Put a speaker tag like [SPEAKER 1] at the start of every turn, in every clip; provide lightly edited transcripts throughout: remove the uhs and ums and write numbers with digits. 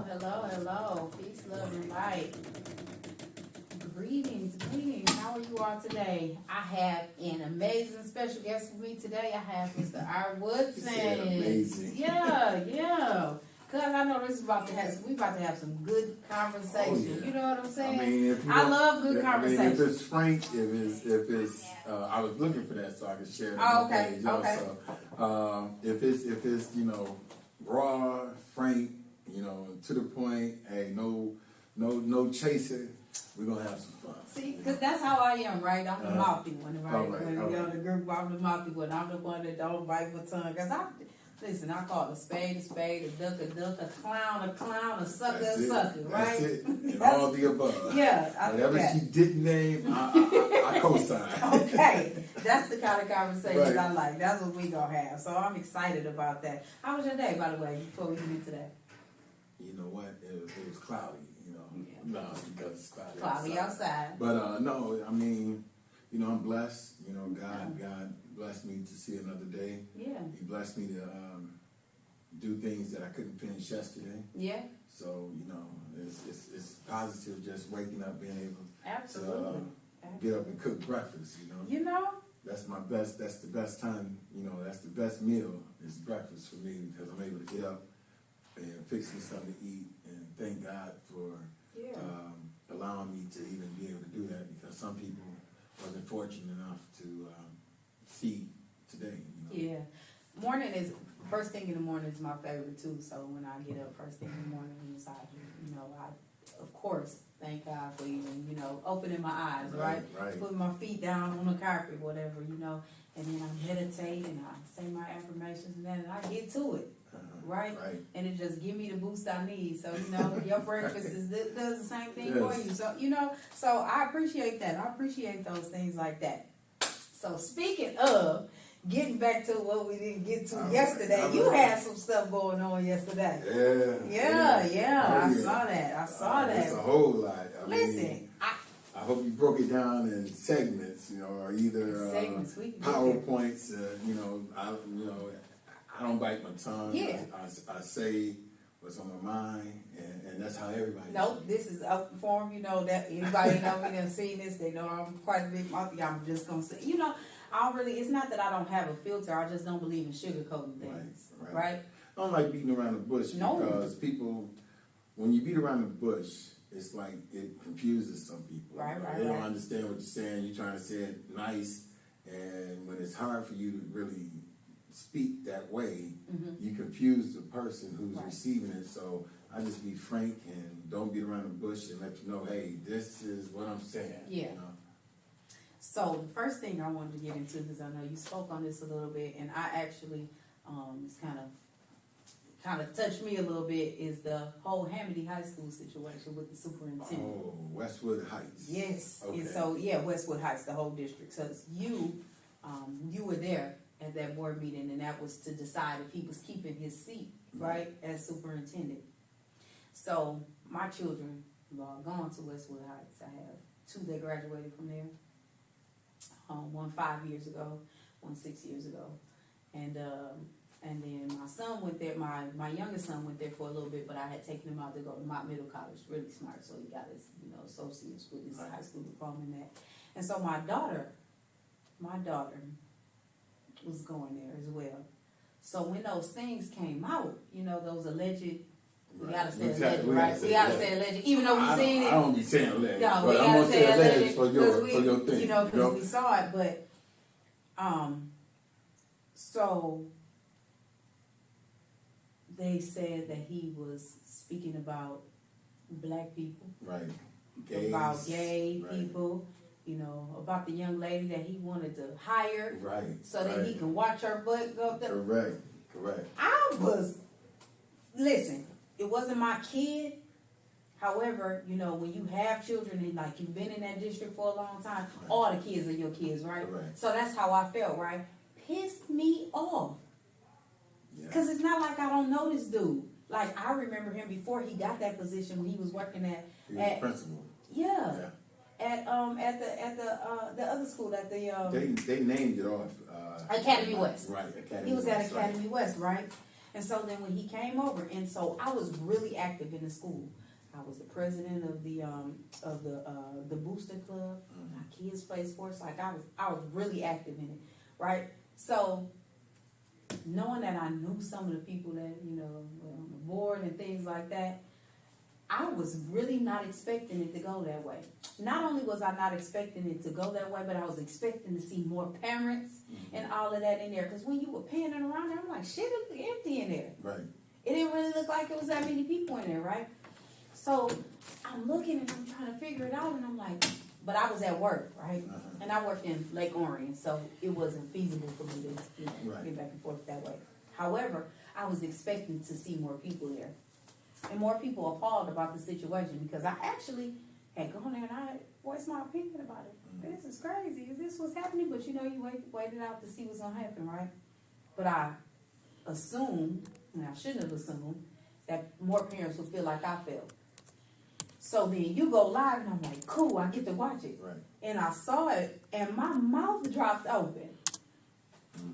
[SPEAKER 1] Hello. Peace, love, and light. Greetings. How are you all today? I have an amazing special guest with me today. I have Mr. R. Woodson.
[SPEAKER 2] Amazing.
[SPEAKER 1] Yeah. Cause I know we about to have some good conversation.
[SPEAKER 2] Oh, yeah.
[SPEAKER 1] You know what I'm saying?
[SPEAKER 2] I mean,
[SPEAKER 1] I love good conversation.
[SPEAKER 2] if it's frank, if it's, I was looking for that so I could share it on my page also. If it's, raw, frank, to the point, hey, no chasing, we're gonna have some fun.
[SPEAKER 1] See, because that's how I am, right? I'm the mouthy one, right? When we go to the group, I'm the mouthy one. I'm the one that don't bite my tongue. Because I call a spade, a duck, a clown, a sucker, right?
[SPEAKER 2] That's it. And all the above.
[SPEAKER 1] Yeah.
[SPEAKER 2] Whatever she didn't name, I co-sign.
[SPEAKER 1] Okay. That's the kind of conversation I like. That's what we going to have. So I'm excited about that. How was your day, by the way, before we get into that?
[SPEAKER 2] You know what? It was cloudy,
[SPEAKER 1] Yeah.
[SPEAKER 2] No, because it's cloudy.
[SPEAKER 1] Cloudy outside.
[SPEAKER 2] But no, I mean, I'm blessed. God blessed me to see another day.
[SPEAKER 1] Yeah.
[SPEAKER 2] He blessed me to do things that I couldn't finish yesterday.
[SPEAKER 1] Yeah.
[SPEAKER 2] So, it's positive just waking up, being able
[SPEAKER 1] Absolutely.
[SPEAKER 2] to get up and cook breakfast, That's the best time, that's the best meal is breakfast for me because I'm able to get up and fix me something to eat and thank God for allowing me to even be able to do that because some people wasn't fortunate enough to see today.
[SPEAKER 1] Yeah. First thing in the morning is my favorite too. So when I get up first thing in the morning, I of course thank God for even, opening my eyes, right? Putting my feet down on the carpet, whatever, and then I meditate and I say my affirmations and then I get to it. Right? And it just give me the boost I need. So, your breakfast does the same thing for you. So, so I appreciate that. I appreciate those things like that. So speaking of getting back to what we didn't get to yesterday, you had some stuff going on yesterday. Yeah. I saw that.
[SPEAKER 2] It's a whole lot.
[SPEAKER 1] Listen,
[SPEAKER 2] I hope you broke it down in segments, or either
[SPEAKER 1] segments,
[SPEAKER 2] PowerPoints. I don't bite my tongue.
[SPEAKER 1] Yeah.
[SPEAKER 2] I say what's on my mind, and that's how everybody.
[SPEAKER 1] Nope, this is open forum. That anybody know me done seen this. They know I'm quite a big mouthy. I'm just gonna say, I don't really. It's not that I don't have a filter. I just don't believe in sugarcoating things. Right.
[SPEAKER 2] I don't like beating around the bush because people, when you beat around the bush, it's like it confuses some people.
[SPEAKER 1] Right.
[SPEAKER 2] They don't understand what you're saying. You're trying to say it nice, and when it's hard for you to really speak that way, you confuse the person who's receiving it. So I just be frank and don't beat around the bush and let you know, hey, this is what I'm saying.
[SPEAKER 1] Yeah. So the first thing I wanted to get into, because I know you spoke on this a little bit, and I actually, it's kind of touched me a little bit, is the whole Hamady High School situation with the superintendent.
[SPEAKER 2] Oh, Westwood Heights.
[SPEAKER 1] Yes.
[SPEAKER 2] Okay.
[SPEAKER 1] And so, Westwood Heights, the whole district. So you were there at that board meeting, and that was to decide if he was keeping his seat, right, as superintendent. So my children have all gone to Westwood Heights. I have two that graduated from there. One 5 years ago, one 6 years ago, and then my son went there. My youngest son went there for a little bit, but I had taken him out to go to Mott Middle College. Really smart, so he got his associates with his high school diploma in that. And so my daughter was going there as well. So when those things came out, those alleged. We gotta say alleged, right? We gotta say alleged, even though we seen it.
[SPEAKER 2] I don't be saying alleged,
[SPEAKER 1] no,
[SPEAKER 2] but I'm gonna say alleged for your thing.
[SPEAKER 1] Because we saw it, but so they said that he was speaking about black people,
[SPEAKER 2] right?
[SPEAKER 1] About gay people, about the young lady that he wanted to hire,
[SPEAKER 2] right?
[SPEAKER 1] So that he can watch her butt go up there.
[SPEAKER 2] Correct.
[SPEAKER 1] Listen. It wasn't my kid. However, when you have children and like you've been in that district for a long time, all the kids are your kids, right? So that's how I felt, right? Pissed me off. Because it's not like I don't know this dude. Like I remember him before he got that position when he was working at
[SPEAKER 2] principal.
[SPEAKER 1] Yeah. At the other school at the
[SPEAKER 2] they named it off
[SPEAKER 1] Academy West.
[SPEAKER 2] Right, Academy
[SPEAKER 1] He was
[SPEAKER 2] West,
[SPEAKER 1] at Academy West, right? And so then when he came over, and so I was really active in the school. I was the president of the booster club. My kids play sports. Like I was really active in it, right? So knowing that I knew some of the people that were on the board and things like that, I was really not expecting it to go that way. Not only was I not expecting it to go that way, but I was expecting to see more parents and all of that in there. Because when you were panning around there, I'm like, shit, it was empty in there.
[SPEAKER 2] Right.
[SPEAKER 1] It didn't really look like it was that many people in there, right? So I'm looking and I'm trying to figure it out, and I'm like, but I was at work, right? And I worked in Lake Orion, so it wasn't feasible for me to get back and forth that way. However, I was expecting to see more people there. And more people appalled about the situation, because I actually had gone there and I voiced my opinion about it. This is crazy. Is this what's happening? But you waited out to see what's going to happen, right? But I assumed, and I shouldn't have assumed, that more parents would feel like I felt. So then you go live and I'm like, cool, I get to watch it.
[SPEAKER 2] Right.
[SPEAKER 1] And I saw it and my mouth dropped open.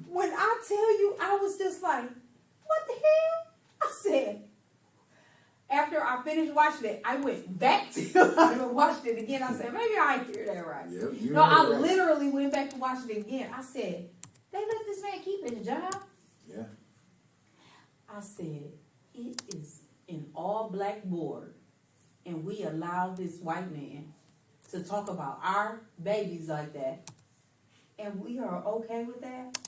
[SPEAKER 1] When I tell you, I was just like, what the hell? I said, after I finished watching it, I went back to I watched it again. I said, maybe I didn't hear that right.
[SPEAKER 2] Yep,
[SPEAKER 1] no, I literally went back to watch it again. I said, they let this man keep his job?
[SPEAKER 2] Yeah.
[SPEAKER 1] I said, it is an all-black board, and we allow this white man to talk about our babies like that, and we are okay with that?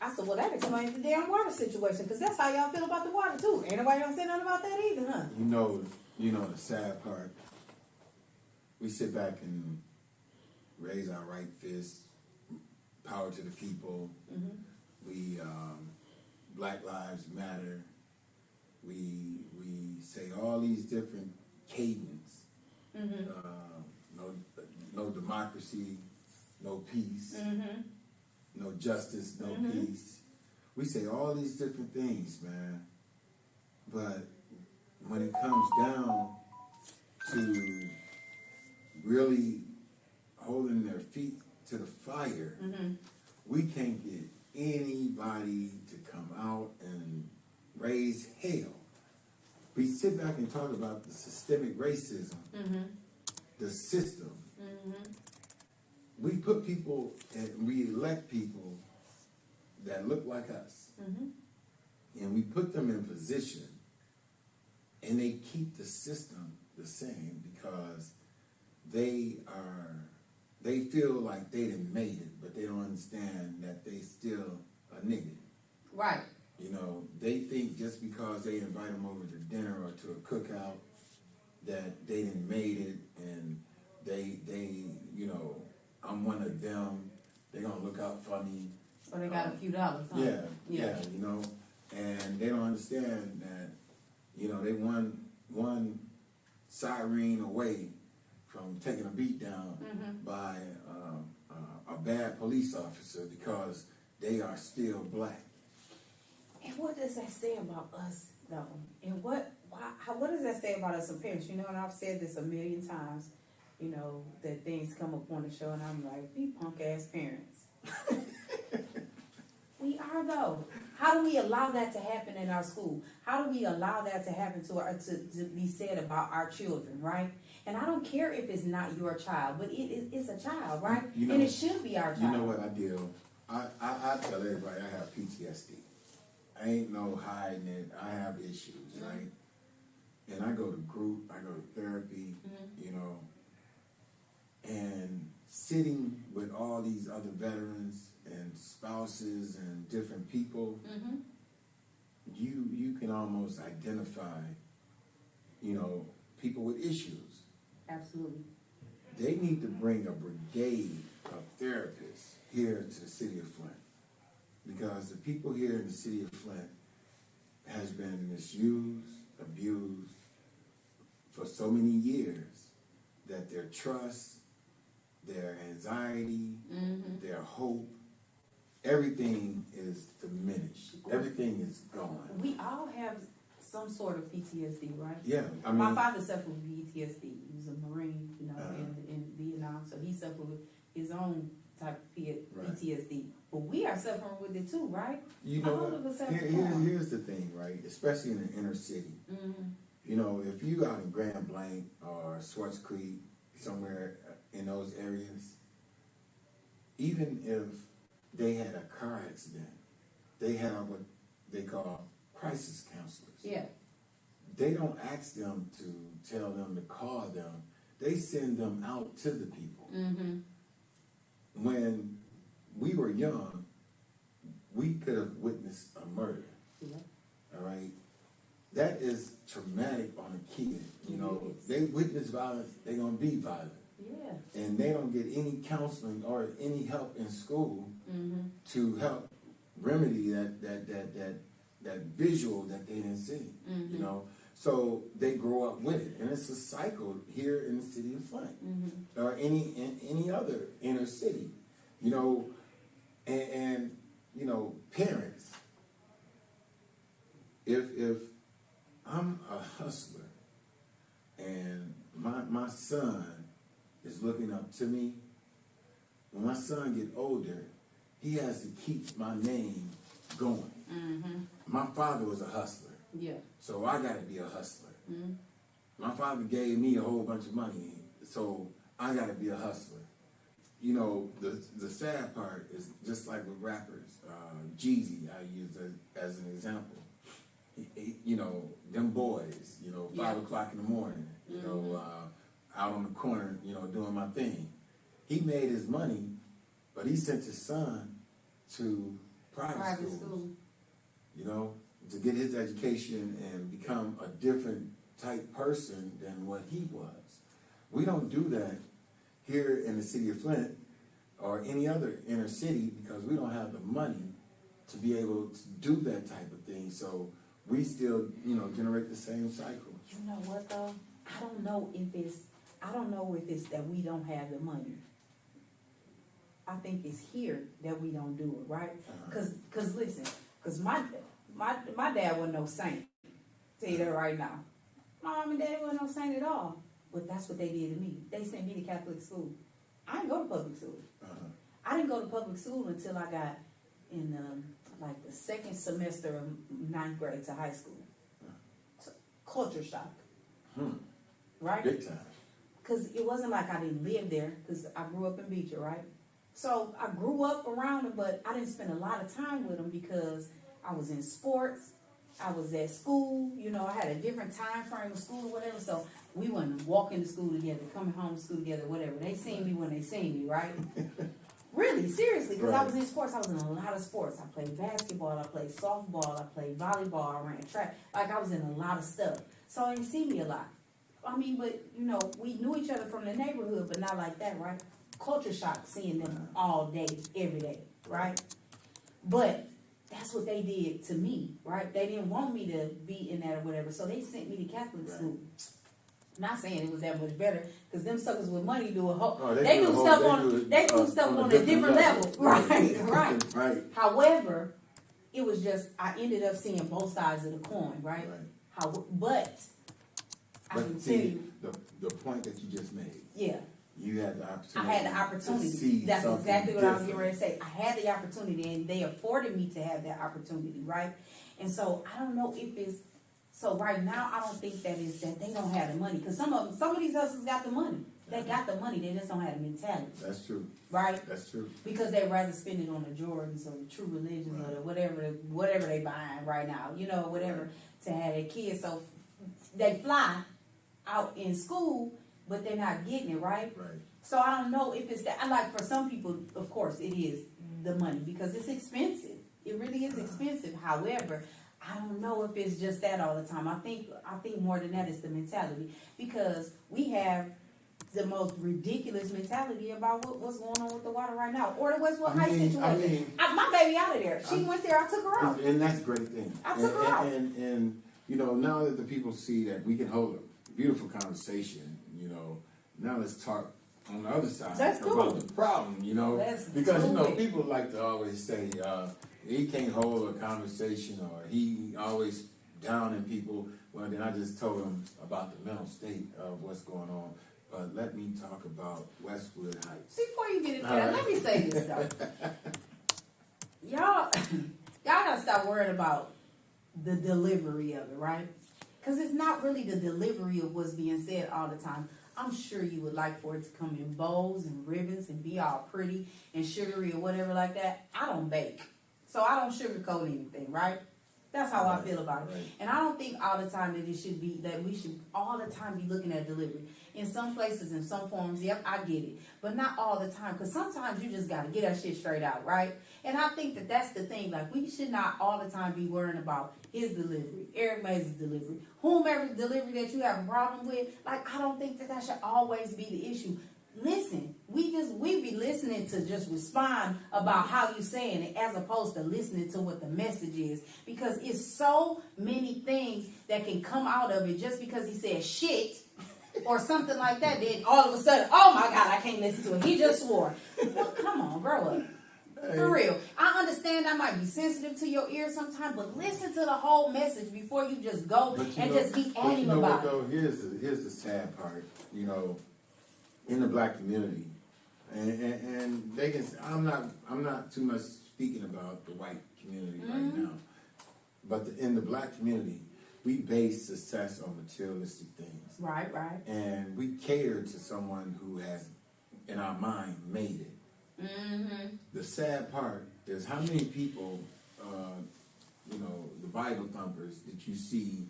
[SPEAKER 1] I said, well, that explains the damn water situation, because that's how y'all feel about the water, too. Ain't nobody gonna say nothing about that either, huh?
[SPEAKER 2] You know the sad part. We sit back and raise our right fist, power to the people. We, Black Lives Matter. We say all these different cadence. No democracy, no peace. No justice, no peace. We say all these different things, man. But when it comes down to really holding their feet to the fire, we can't get anybody to come out and raise hell. We sit back and talk about the systemic racism, the system. We put people and we elect people that look like us. And we put them in position, and they keep the system the same because they feel like they done made it, but they don't understand that they still a nigga.
[SPEAKER 1] Right.
[SPEAKER 2] They think just because they invite them over to dinner or to a cookout that they done made it, and they I'm one of them. They're gonna look out for me.
[SPEAKER 1] Or they got a few dollars. Huh?
[SPEAKER 2] Yeah. And they don't understand that, they one siren away from taking a beat down by a bad police officer because they are still black.
[SPEAKER 1] And what does that say about us, though? And what does that say about us as parents? And I've said this a million times. That things come up on the show, and I'm like, we punk ass parents. We are, though. How do we allow that to happen in our school? How do we allow that to happen to be said about our children, right? And I don't care if it's not your child, but it's a child, right? And it should be our child.
[SPEAKER 2] You know what I do? I tell everybody I have PTSD. I ain't no hiding it. I have issues, right? And I go to group, I go to therapy, and sitting with all these other veterans and spouses and different people, you can almost identify, people with issues.
[SPEAKER 1] Absolutely.
[SPEAKER 2] They need to bring a brigade of therapists here to the city of Flint, because the people here in the city of Flint has been misused, abused for so many years that their trust, their anxiety, their hope, everything is diminished. Everything is gone.
[SPEAKER 1] We all have some sort of PTSD, right?
[SPEAKER 2] Yeah.
[SPEAKER 1] My father suffered with PTSD. He was a Marine, in Vietnam, so he suffered with his own type of PTSD. But we are suffering with it too, right?
[SPEAKER 2] You know,
[SPEAKER 1] all of us have
[SPEAKER 2] here's the thing, right? Especially in the inner city.
[SPEAKER 1] Mm-hmm.
[SPEAKER 2] You know, if you out in Grand Blanc or Swartz Creek, somewhere in those areas, even if they had a car accident, they have what they call crisis counselors.
[SPEAKER 1] Yeah.
[SPEAKER 2] They don't ask them to tell them to call them. They send them out to the people.
[SPEAKER 1] Mm-hmm.
[SPEAKER 2] When we were young, we could have witnessed a murder.
[SPEAKER 1] Yeah.
[SPEAKER 2] All right? That is traumatic on a kid. You know, they witness violence, they're going to be violent.
[SPEAKER 1] Yeah.
[SPEAKER 2] And they don't get any counseling or any help in school
[SPEAKER 1] Mm-hmm.
[SPEAKER 2] to help remedy that visual that they didn't see.
[SPEAKER 1] Mm-hmm.
[SPEAKER 2] You know, so they grow up with it, and it's a cycle here in the city of Flint
[SPEAKER 1] Mm-hmm.
[SPEAKER 2] or any other inner city. You know, and you know, parents. If I'm a hustler and my son is looking up to me, when my son get older, he has to keep my name going.
[SPEAKER 1] Mm-hmm.
[SPEAKER 2] My father was a hustler,
[SPEAKER 1] Yeah.
[SPEAKER 2] so I got to be a hustler.
[SPEAKER 1] Mm-hmm.
[SPEAKER 2] My father gave me a whole bunch of money, so I got to be a hustler. You know, the sad part is just like with rappers, Jeezy, I use as an example. You know, them boys, you know, 5 o'clock in the morning, you know, out on the corner, you know, doing my thing. He made his money, but he sent his son to private school, you know, to get his education and become a different type person than what he was. We don't do that here in the city of Flint or any other inner city because we don't have the money to be able to do that type of thing. So we still, you know, generate the same cycle.
[SPEAKER 1] You know what though? I don't know if it's that we don't have the money. I think it's here that we don't do it, right? Cause listen, cause my dad wasn't no saint. Tell you that right now. My mom and dad wasn't no saint at all. But that's what they did to me. They sent me to Catholic school. I didn't go to public school. I didn't go to public school until I got in like the second semester of 9th grade to high school. So, culture shock. Right?
[SPEAKER 2] Big time.
[SPEAKER 1] Because it wasn't like I didn't live there, because I grew up in Beecher, right? So I grew up around them, but I didn't spend a lot of time with them because I was in sports, I was at school, you know, I had a different time frame of school or whatever, so we wouldn't walk into school together, coming home to school together, whatever. They seen me when they seen me, right? Really, seriously, because I was in sports. I was in a lot of sports. I played basketball, I played softball, I played volleyball, I ran track. Like, I was in a lot of stuff. So they didn't see me a lot. I mean, but, you know, we knew each other from the neighborhood, but not like that, right? Culture shock seeing them all day, every day, right? But that's what they did to me, right? They didn't want me to be in that or whatever, so they sent me to Catholic school. Not saying it was that much better, because them suckers with money do a whole. They do stuff on a different level, right? However, it was just I ended up seeing both sides of the coin, right? But I can tell you
[SPEAKER 2] the point that you just made.
[SPEAKER 1] Yeah.
[SPEAKER 2] You had the opportunity.
[SPEAKER 1] I had the opportunity. That's exactly what I was getting ready to say. I had the opportunity, and they afforded me to have that opportunity, right? And so I don't know if it's. So right now, I don't think that is that they don't have the money, because some of these hustlers got the money. They got the money. They just don't have the mentality.
[SPEAKER 2] That's true.
[SPEAKER 1] Right.
[SPEAKER 2] That's true. Because
[SPEAKER 1] they rather spend it on the Jordans or the True Religions or the whatever they buying right now. You know, whatever to have their kids. So they fly out in school, but they're not getting it right.
[SPEAKER 2] Right.
[SPEAKER 1] So I don't know if it's that. Like for some people, of course, it is the money because it's expensive. It really is expensive. However, I don't know if it's just that all the time. I think more than that is the mentality, because we have the most ridiculous mentality about what's going on with the water right now, or the Westwood Heights situation. My baby out of there. She went there. I took her out,
[SPEAKER 2] and that's a great thing.
[SPEAKER 1] I took her out,
[SPEAKER 2] and you know, now that the people see that we can hold a beautiful conversation, you know, now let's talk on the other side about the problem. You know, because you know people like to always say. He can't hold a conversation, or he always down in people. Well, then I just told him about the mental state of what's going on. but let me talk about Westwood Heights.
[SPEAKER 1] Before you get into that, let me say this though. Y'all gotta stop worrying about the delivery of it, right? Because it's not really the delivery of what's being said all the time. I'm sure you would like for it to come in bows and ribbons and be all pretty and sugary or whatever like that. I don't bake, so I don't sugarcoat anything, right? That's how I feel about it. Right. And I don't think all the time that we should all the time be looking at delivery. In some places, in some forms, yep, I get it. But not all the time, because sometimes you just got to get that shit straight out, right? And I think that that's the thing. Like, we should not all the time be worrying about his delivery, Eric Mays' delivery, whomever's delivery that you have a problem with. Like, I don't think that should always be the issue. Listen, we be listening to just respond about how you saying it as opposed to listening to what the message is, because it's so many things that can come out of it just because he said shit or something like that. Then all of a sudden, oh my God, I can't listen to it. He just swore. Well, come on, grow up. For real. I understand I might be sensitive to your ears sometimes, but listen to the whole message before you just go and just be at him about it.
[SPEAKER 2] Here's the sad part, in the black community, and they can. I'm not too much speaking about the white community right now, but in the black community, we base success on materialistic things.
[SPEAKER 1] Right.
[SPEAKER 2] And we cater to someone who has, in our mind, made it. Mm-hmm. The sad part is how many people, the Bible thumpers that you see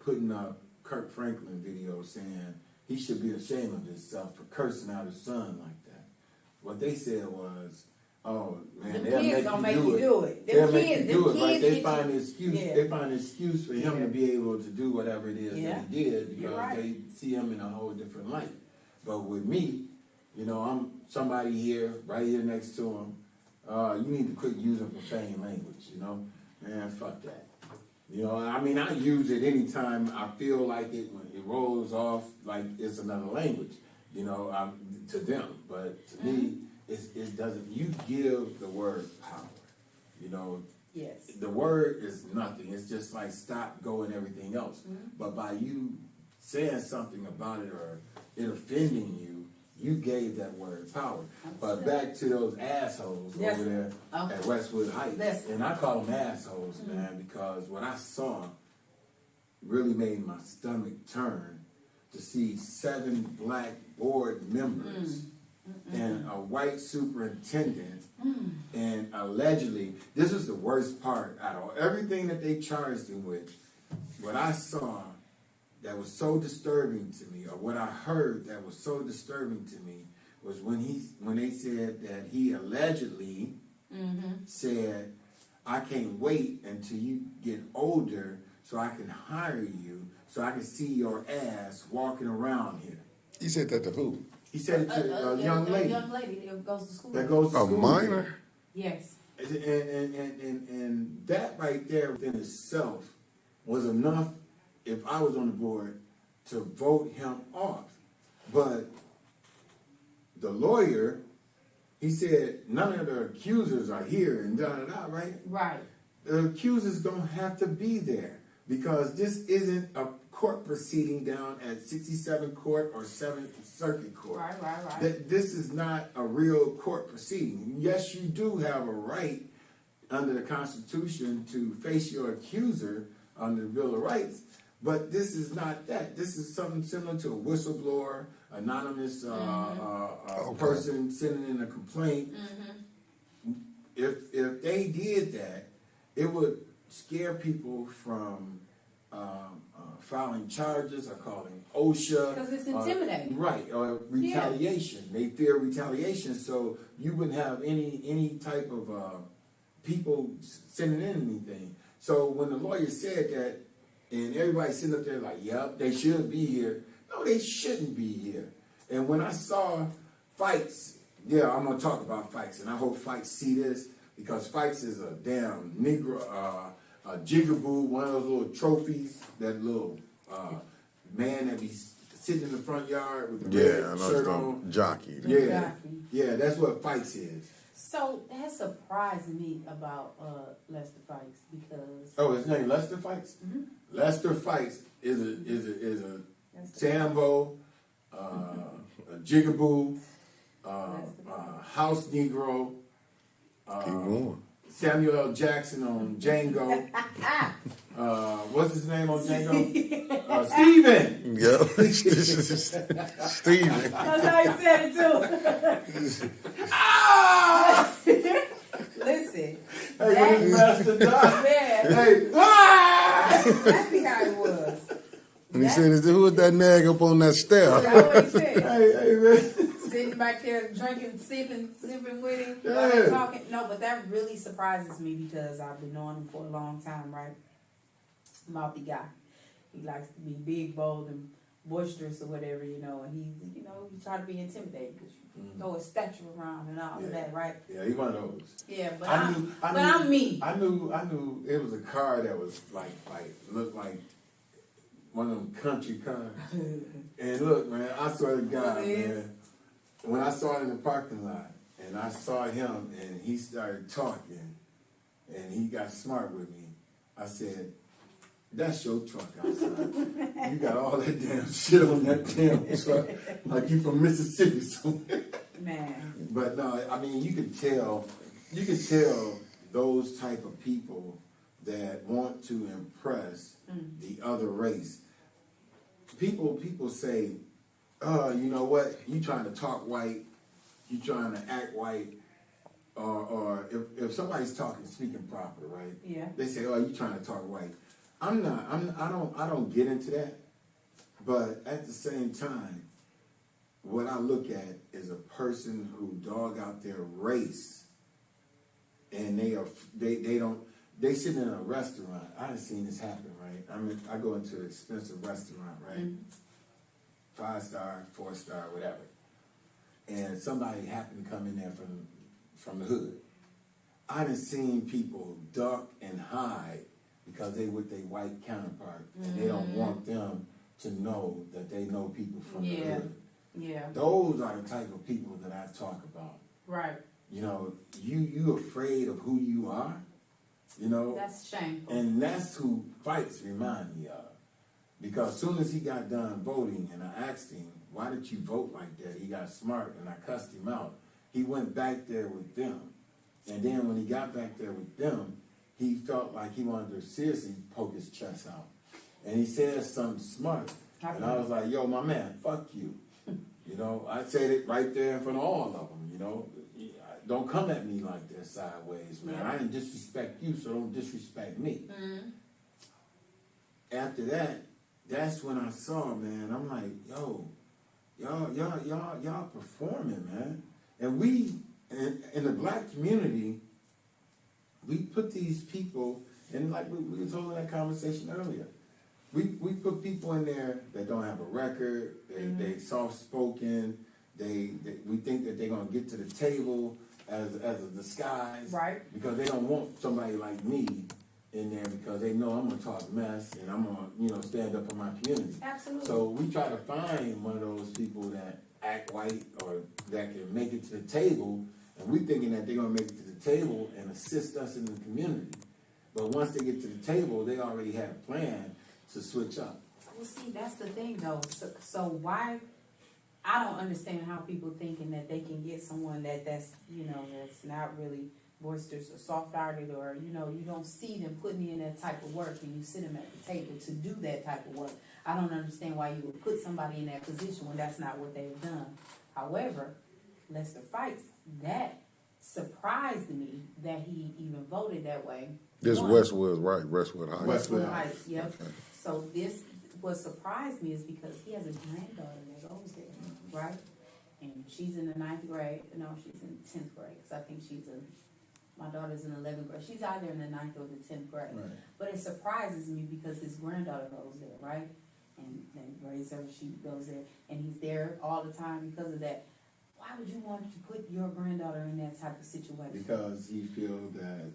[SPEAKER 2] putting up Kirk Franklin videos saying he should be ashamed of himself for cursing out his son like that. What they said was, oh man, they'll make you do it. They'll make you do it. Right? They find an excuse. Yeah. They find an excuse for him to be able to do whatever it is that he did because they see him in a whole different light. But with me, I'm somebody here, right here next to him. You need to quit using profane language. Man, fuck that. I use it anytime I feel like it, when it rolls off like it's another language, to them. But to me, it doesn't. You give the word power,
[SPEAKER 1] Yes.
[SPEAKER 2] The word is nothing. It's just like stop, go, and everything else. Mm-hmm. But by you saying something about it or it offending you, you gave that word power. But back to those assholes over there at Westwood Heights. And I call them assholes, man, because what I saw really made my stomach turn to see 7 black board members and a white superintendent. And allegedly, this is the worst part out of everything that they charged him with. What I saw that was so disturbing to me, or what I heard that was so disturbing to me, was when they said that he allegedly said, I can't wait until you get older so I can hire you, so I can see your ass walking around here.
[SPEAKER 3] He said that to who?
[SPEAKER 2] He said it to a young lady.
[SPEAKER 1] A young lady that goes to school.
[SPEAKER 3] A minor?
[SPEAKER 1] Yes.
[SPEAKER 2] And that right there within itself was enough, if I was on the board, to vote him off. But the lawyer, he said none of the accusers are here and da-da-da, right?
[SPEAKER 1] Right.
[SPEAKER 2] The accusers don't have to be there because this isn't a court proceeding down at 67 Court or 7th Circuit Court.
[SPEAKER 1] Right.
[SPEAKER 2] This is not a real court proceeding. Yes, you do have a right under the Constitution to face your accuser under the Bill of Rights, but this is not that. This is something similar to a whistleblower, anonymous person sending in a complaint. If they did that, it would scare people from filing charges or calling OSHA.
[SPEAKER 1] Because it's intimidating.
[SPEAKER 2] Right, or retaliation. Yeah. They fear retaliation, so you wouldn't have any type of people sending in anything. So when the lawyer said that, and everybody sitting up there like, yep, they should be here. No, they shouldn't be here. And when I saw Fikes, I'm going to talk about Fikes, and I hope Fikes see this, because Fikes is a damn Negro, a jigaboo, one of those little trophies, that little man that be sitting in the front yard with the red shirt on.
[SPEAKER 3] Jockey.
[SPEAKER 2] Yeah, that's what Fikes is.
[SPEAKER 1] So that surprised me about Lester Fikes because.
[SPEAKER 2] Oh, his name Lester Fikes? Lester Fikes is a Sambo, Jigaboo, House Negro,
[SPEAKER 3] Keep going.
[SPEAKER 2] Samuel L. Jackson on Django. What's his name on Django? Steven.
[SPEAKER 3] Yep. Steven.
[SPEAKER 1] That's how he said it too. Listen.
[SPEAKER 2] Hey, when his master died.
[SPEAKER 1] Man,
[SPEAKER 2] Hey,
[SPEAKER 1] that's how it was.
[SPEAKER 3] And he said, who was that nag up on that stair?
[SPEAKER 1] That's what he said.
[SPEAKER 2] hey, man.
[SPEAKER 1] Sitting back there drinking, sipping with him,
[SPEAKER 2] Yeah.
[SPEAKER 1] talking. No, but that really surprises me because I've been knowing him for a long time, right? Mouthy guy. He likes to be big, bold, and boisterous or whatever, you know, and he try to be intimidating because you throw his stature around and all of that, right?
[SPEAKER 2] Yeah, he one of those.
[SPEAKER 1] Yeah, but
[SPEAKER 2] I'm
[SPEAKER 1] me.
[SPEAKER 2] I knew it was a car that was like looked like one of them country cars. And look, man, I swear to God, man, when I saw it in the parking lot and I saw him and he started talking and he got smart with me, I said, that's your truck outside. You got all that damn shit on that damn truck like you from Mississippi somewhere.
[SPEAKER 1] Man.
[SPEAKER 2] But no, I mean, you could tell those type of people that want to impress the other race. People say, oh, you know what? You trying to talk white, you trying to act white, or if somebody's speaking proper, right?
[SPEAKER 1] Yeah.
[SPEAKER 2] They say, oh, you trying to talk white. I don't get into that. But at the same time, what I look at is a person who dog out their race, and they sit in a restaurant. I done seen this happen, right? I go into an expensive restaurant, right? 5-star, 4-star, whatever. And somebody happened to come in there from the hood. I done seen people duck and hide because they with their white counterpart, and they don't want them to know that they know people from the hood.
[SPEAKER 1] Yeah.
[SPEAKER 2] Those are the type of people that I talk about.
[SPEAKER 1] Right.
[SPEAKER 2] You know, you afraid of who you are, you know?
[SPEAKER 1] That's shameful.
[SPEAKER 2] And that's who fights remind me of. Because as soon as he got done voting and I asked him, why did you vote like that? He got smart and I cussed him out. He went back there with them. And then when he got back there with them, he felt like he wanted to seriously poke his chest out. And he said something smart. And I was like, yo, my man, fuck you. You know, I said it right there in front of all of them, you know. Don't come at me like that sideways, man. I didn't disrespect you, so don't disrespect me. After that, that's when I saw, man, I'm like, yo, y'all performing, man. And we, in the black community, we put these people, and like we were talking that conversation earlier, we put people in there that don't have a record, they soft-spoken, we think that they're going to get to the table as a disguise.
[SPEAKER 1] Right.
[SPEAKER 2] Because they don't want somebody like me in there because they know I'm going to talk mess and I'm going to, stand up for my community.
[SPEAKER 1] Absolutely.
[SPEAKER 2] So we try to find one of those people that act white or that can make it to the table, and we thinking that they're going to make it to the table and assist us in the community. But once they get to the table, they already had a plan to switch up.
[SPEAKER 1] Well, see, that's the thing, though. So why? I don't understand how people thinking that they can get someone that's not really boisterous or soft-hearted, or you don't see them putting in that type of work, and you sit them at the table to do that type of work. I don't understand why you would put somebody in that position when that's not what they've done. However, Lester Fights, that surprised me that he even voted that way.
[SPEAKER 3] This Westwood, right? Westwood Heights.
[SPEAKER 1] Westwood Heights, yep.
[SPEAKER 3] Okay.
[SPEAKER 1] So what surprised me is because he has a granddaughter that goes there, right? And she's in the 9th grade. No, she's in 10th grade. Because I think my daughter's in 11th grade. She's either in the 9th or the 10th grade. Right. But it surprises me because his granddaughter goes there, right? And raised her, she goes there. And he's there all the time because of that. Why would you want to put your granddaughter in that type of situation?
[SPEAKER 2] Because he feels that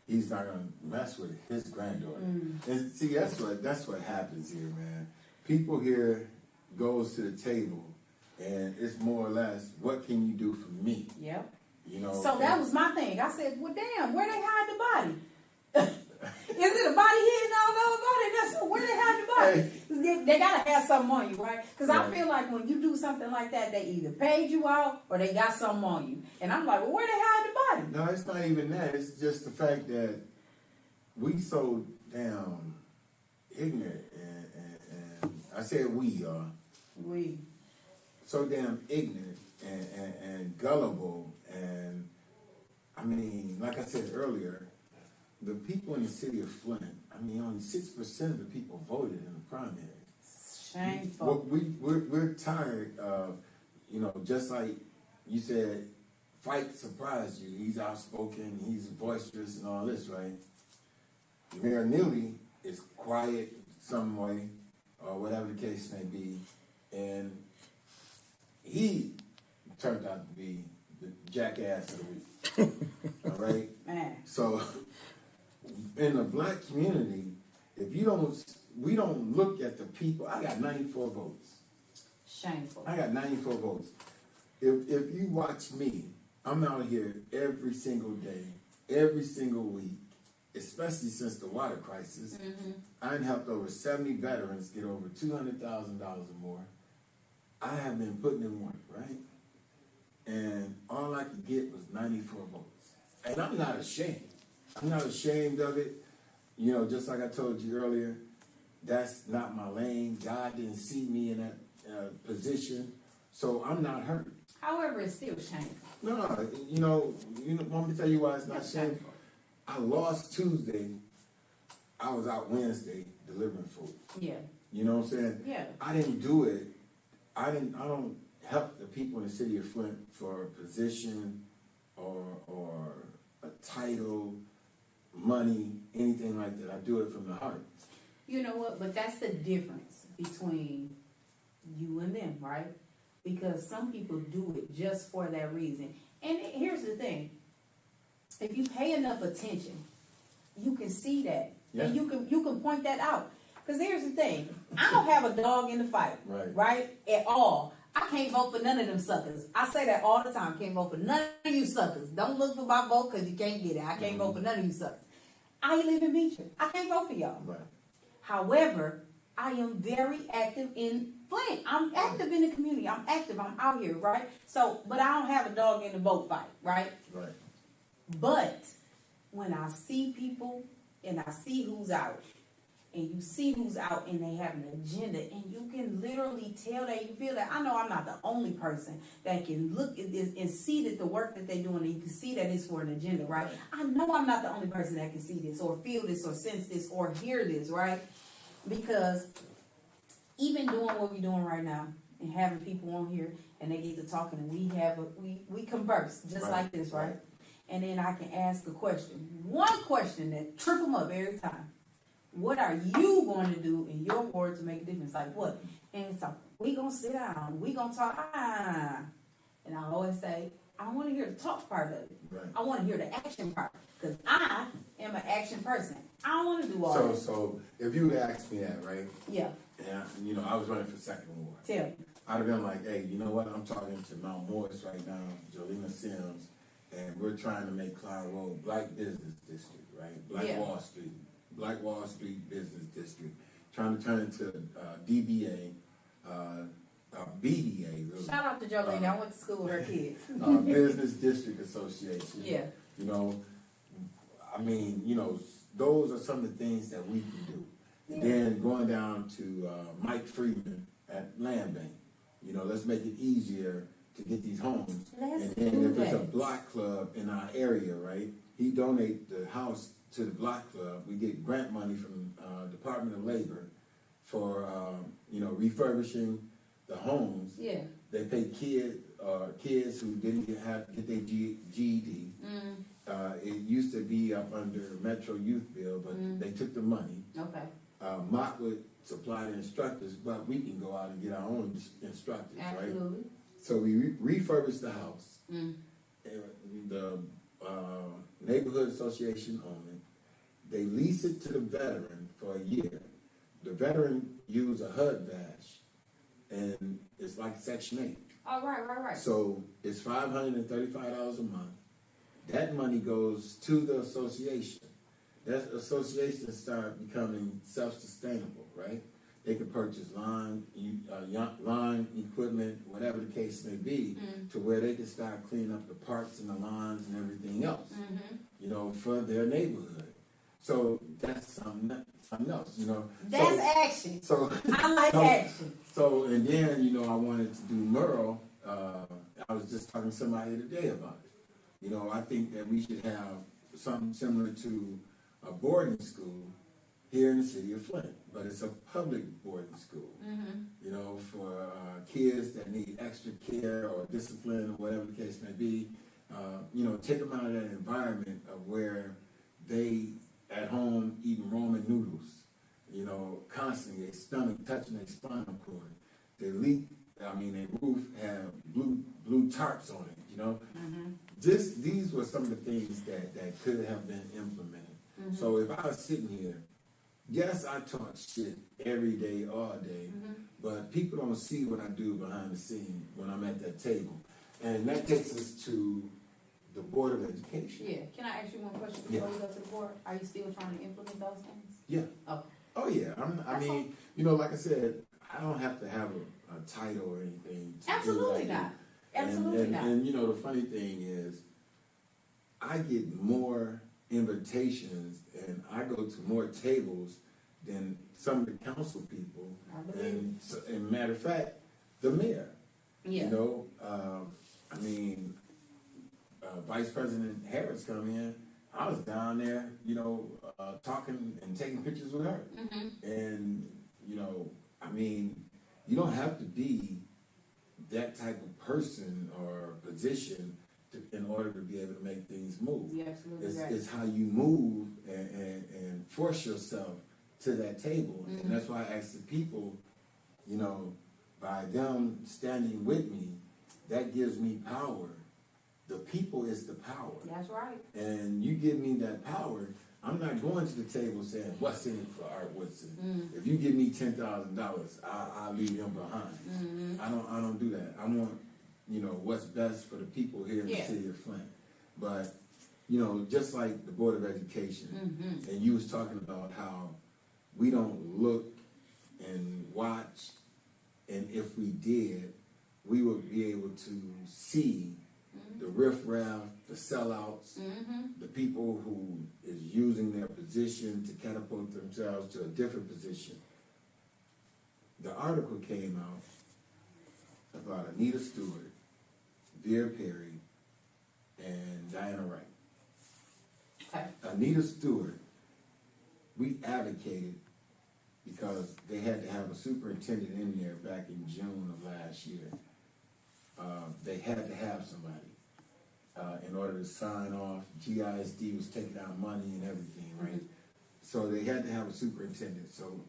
[SPEAKER 2] he's not going to mess with his granddaughter. And see, that's what happens here, man. People here goes to the table, and it's more or less, what can you do for me?
[SPEAKER 1] Yep.
[SPEAKER 2] So
[SPEAKER 1] that was my thing. I said, well, damn, where they hide the body? Is it a body hidden all over body? where they hide the body? They gotta have something on you, right? Because I feel like when you do something like that, they either paid you out or they got something on you. And I'm like, well, where they hide the body?
[SPEAKER 2] No, it's not even that. It's just the fact that we so damn ignorant, and I said we are.
[SPEAKER 1] We.
[SPEAKER 2] So damn ignorant and gullible, and I mean, like I said earlier, the people in the city of Flint, I mean, only 6% of the people voted in the primary.
[SPEAKER 1] Shameful.
[SPEAKER 2] We're tired of, just like you said, Fight surprised you. He's outspoken, he's boisterous and all this, right? Mayor Neely is quiet some way, or whatever the case may be, and he turned out to be the jackass of the week. All right?
[SPEAKER 1] Man.
[SPEAKER 2] So, in the black community, we don't look at the people. I got 94 votes.
[SPEAKER 1] Shameful.
[SPEAKER 2] I got 94 votes. If you watch me, I'm out here every single day, every single week, especially since the water crisis. Mm-hmm. I've helped over 70 veterans get over $200,000 or more. I have been putting in work, right? And all I could get was 94 votes. And I'm not ashamed. I'm not ashamed of it. Just like I told you earlier, that's not my lane. God didn't see me in that position, so I'm not hurt.
[SPEAKER 1] However, it's still shameful.
[SPEAKER 2] No, want me to tell you why it's not shameful? I lost Tuesday. I was out Wednesday delivering food. Yeah. You know what I'm saying?
[SPEAKER 1] Yeah.
[SPEAKER 2] I didn't do it. I don't help the people in the city of Flint for a position or a title, money, anything like that. I do it from the heart.
[SPEAKER 1] You know what? But that's the difference between you and them, right? Because some people do it just for that reason. And here's the thing. If you pay enough attention, you can see that. Yeah. And you can point that out. Because here's the thing. I don't have a dog in the fight. Right? At all. I can't vote for none of them suckers. I say that all the time. Can't vote for none of you suckers. Don't look for my vote because you can't get it. I can't vote for none of you suckers. I live in Beecher. I can't vote for y'all. Right. However, I am very active in Flint. I'm active in the community. I'm active. I'm out here, right? So, but I don't have a dog in the vote fight, right? Right. But when I see people and I see who's out, and you see who's out and they have an agenda, and you can literally tell that, you feel that, I know I'm not the only person that can look at this and see that the work that they're doing, and you can see that it's for an agenda, right? I know I'm not the only person that can see this or feel this or sense this or hear this, right? Because even doing what we're doing right now and having people on here and they get to talking and we converse just like this, right? And then I can ask a question. One question that trip them up every time. What are you going to do in your ward to make a difference? Like what? And it's like, we going to sit down. We going to talk. And I always say, I want to hear the talk part of it. Right. I want to hear the action part. Because I am an action person. I don't want to do all that. So
[SPEAKER 2] if you would ask me that, right?
[SPEAKER 1] Yeah.
[SPEAKER 2] And, I was running for second ward.
[SPEAKER 1] Tell me.
[SPEAKER 2] I'd have been like, hey, you know what? I'm talking to Mount Morris right now, Jolena Sims, and we're trying to make Clyde Road Black Business District, right? Black Wall Street Business District, trying to turn it to DBA, BDA. Really.
[SPEAKER 1] Shout out to Jolene. I went to school with her kids.
[SPEAKER 2] Business District Association.
[SPEAKER 1] Yeah.
[SPEAKER 2] Those are some of the things that we can do. Yeah. Then going down to Mike Freeman at Land Bank. Let's make it easier to get these homes. And then if it's a block club in our area, right? He donate the house to the block club. We get grant money from Department of Labor for refurbishing the homes. Yeah. They pay kids who didn't get their GED. It used to be up under Metro Youth Bill, but they took the money. Okay. Mott would supply the instructors, but we can go out and get our own instructors. Absolutely. Right? So we refurbished the house. And the neighborhood association owned it. They lease it to the veteran for a year. The veteran use a HUD badge, and it's like Section 8.
[SPEAKER 1] Oh, right.
[SPEAKER 2] So it's $535 a month. That money goes to the association. that association start becoming self-sustainable, right? They can purchase lawn equipment, whatever the case may be, to where they can start cleaning up the parks and the lawns and everything else, you know, for their neighborhood. So that's something else, you know.
[SPEAKER 1] That's action.
[SPEAKER 2] So
[SPEAKER 1] I like action.
[SPEAKER 2] So, and then, you know, I wanted to do Merle. I was just talking to somebody today about it. You know, I think that we should have something similar to a boarding school here in the city of Flint, but it's a public boarding school. You know, for kids that need extra care or discipline or whatever the case may be. You know, take them out of that environment of where they at home eating ramen noodles. You know, constantly, their stomach touching their spinal cord. Their roof have blue tarps on it, you know. These were some of the things that could have been implemented. So if I was sitting here, yes, I talk shit every day, all day, but people don't see what I do behind the scene when I'm at that table. And that takes us to the Board of Education.
[SPEAKER 1] Yeah. Can I ask you one question before we go to the board? Are you still trying to implement those things?
[SPEAKER 2] Yeah.
[SPEAKER 1] Okay.
[SPEAKER 2] Oh yeah. I mean, you know, like I said, I don't have to have a title or anything.
[SPEAKER 1] Absolutely not. Absolutely not.
[SPEAKER 2] And you know, the funny thing is, I get more invitations and I go to more tables than some of the council people. And matter of fact, the mayor.
[SPEAKER 1] Yeah.
[SPEAKER 2] You know, Vice President Harris come in. I was down there, you know, talking and taking pictures with her. And, you know, I mean, you don't have to be that type of person or position in order to be able to make things move.
[SPEAKER 1] You're absolutely right.
[SPEAKER 2] It's how you move and force yourself to that table. And that's why I asked the people, you know, by them standing with me, that gives me power. The people is the power.
[SPEAKER 1] That's right.
[SPEAKER 2] And you give me that power, I'm not going to the table saying, what's in it for Art Woodson? If you give me $10,000, I'll leave him behind. I don't do that. I want, you know, what's best for the people here in the city of Flint. But, you know, just like the Board of Education, and you was talking about how we don't look and watch, and if we did, we would be able to see the riffraff, the sellouts, the people who is using their position to catapult themselves to a different position. The article came out about Anita Stewart, Vera Perry, and Diana Wright.
[SPEAKER 1] Okay.
[SPEAKER 2] Anita Stewart, we advocated because they had to have a superintendent in there back in June of last year. They had to have somebody in order to sign off. GISD was taking out money and everything, right? So they had to have a superintendent. So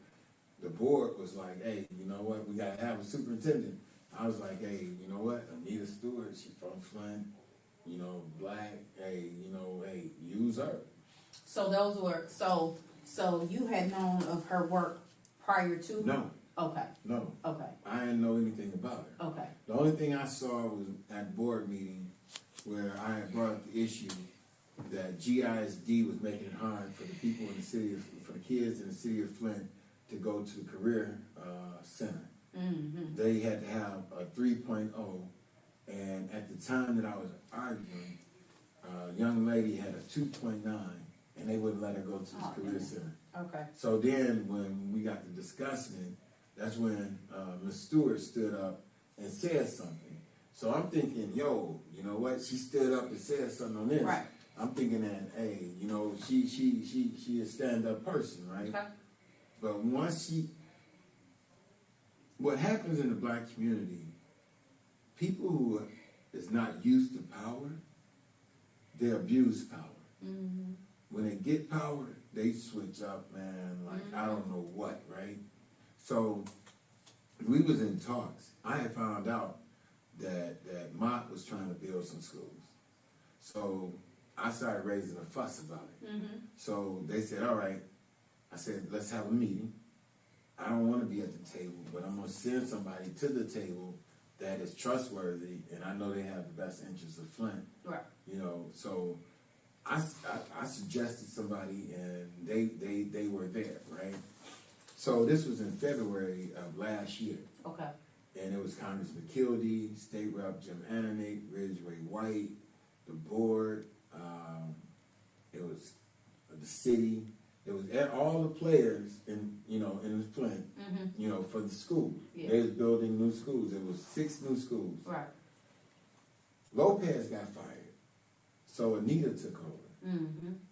[SPEAKER 2] the board was like, hey, you know what? We got to have a superintendent. I was like, hey, you know what? Anita Stewart, she's from Flint, you know, black. Hey, you know, hey, use her.
[SPEAKER 1] So those were, so you had known of her work prior to?
[SPEAKER 2] No.
[SPEAKER 1] Okay.
[SPEAKER 2] No.
[SPEAKER 1] Okay.
[SPEAKER 2] I didn't know anything about her.
[SPEAKER 1] Okay.
[SPEAKER 2] The only thing I saw was at board meeting where I had brought up the issue that GISD was making it hard for the people in the city, for the kids in the city of Flint to go to the career center. They had to have a 3.0, and at the time that I was arguing, a young lady had a 2.9, and they wouldn't let her go to the career center.
[SPEAKER 1] Okay.
[SPEAKER 2] So then when we got to discussing it, that's when Ms. Stewart stood up and said something. So I'm thinking, yo, you know what? She stood up and said something on this.
[SPEAKER 1] Right.
[SPEAKER 2] I'm thinking that, hey, you know, she a stand-up person, right?
[SPEAKER 1] Okay.
[SPEAKER 2] But once what happens in the black community, people who is not used to power, they abuse power. When they get power, they switch up, man, like I don't know what, right? So we was in talks. I had found out that Mott was trying to build some schools. So I started raising a fuss about it. So they said, all right. I said, let's have a meeting. I don't want to be at the table, but I'm going to send somebody to the table that is trustworthy, and I know they have the best interests of Flint.
[SPEAKER 1] Right.
[SPEAKER 2] You know, so I suggested somebody, and they were there, right? So this was in February of last year.
[SPEAKER 1] Okay.
[SPEAKER 2] And it was Congressman Kildee, State Rep Jim Ananick, Ridgeway White, the board, it was the city, it was all the players in Flint, for the school.
[SPEAKER 1] Yeah.
[SPEAKER 2] They was building new schools. It was 6 new schools.
[SPEAKER 1] Right.
[SPEAKER 2] Lopez got fired, so Anita took over.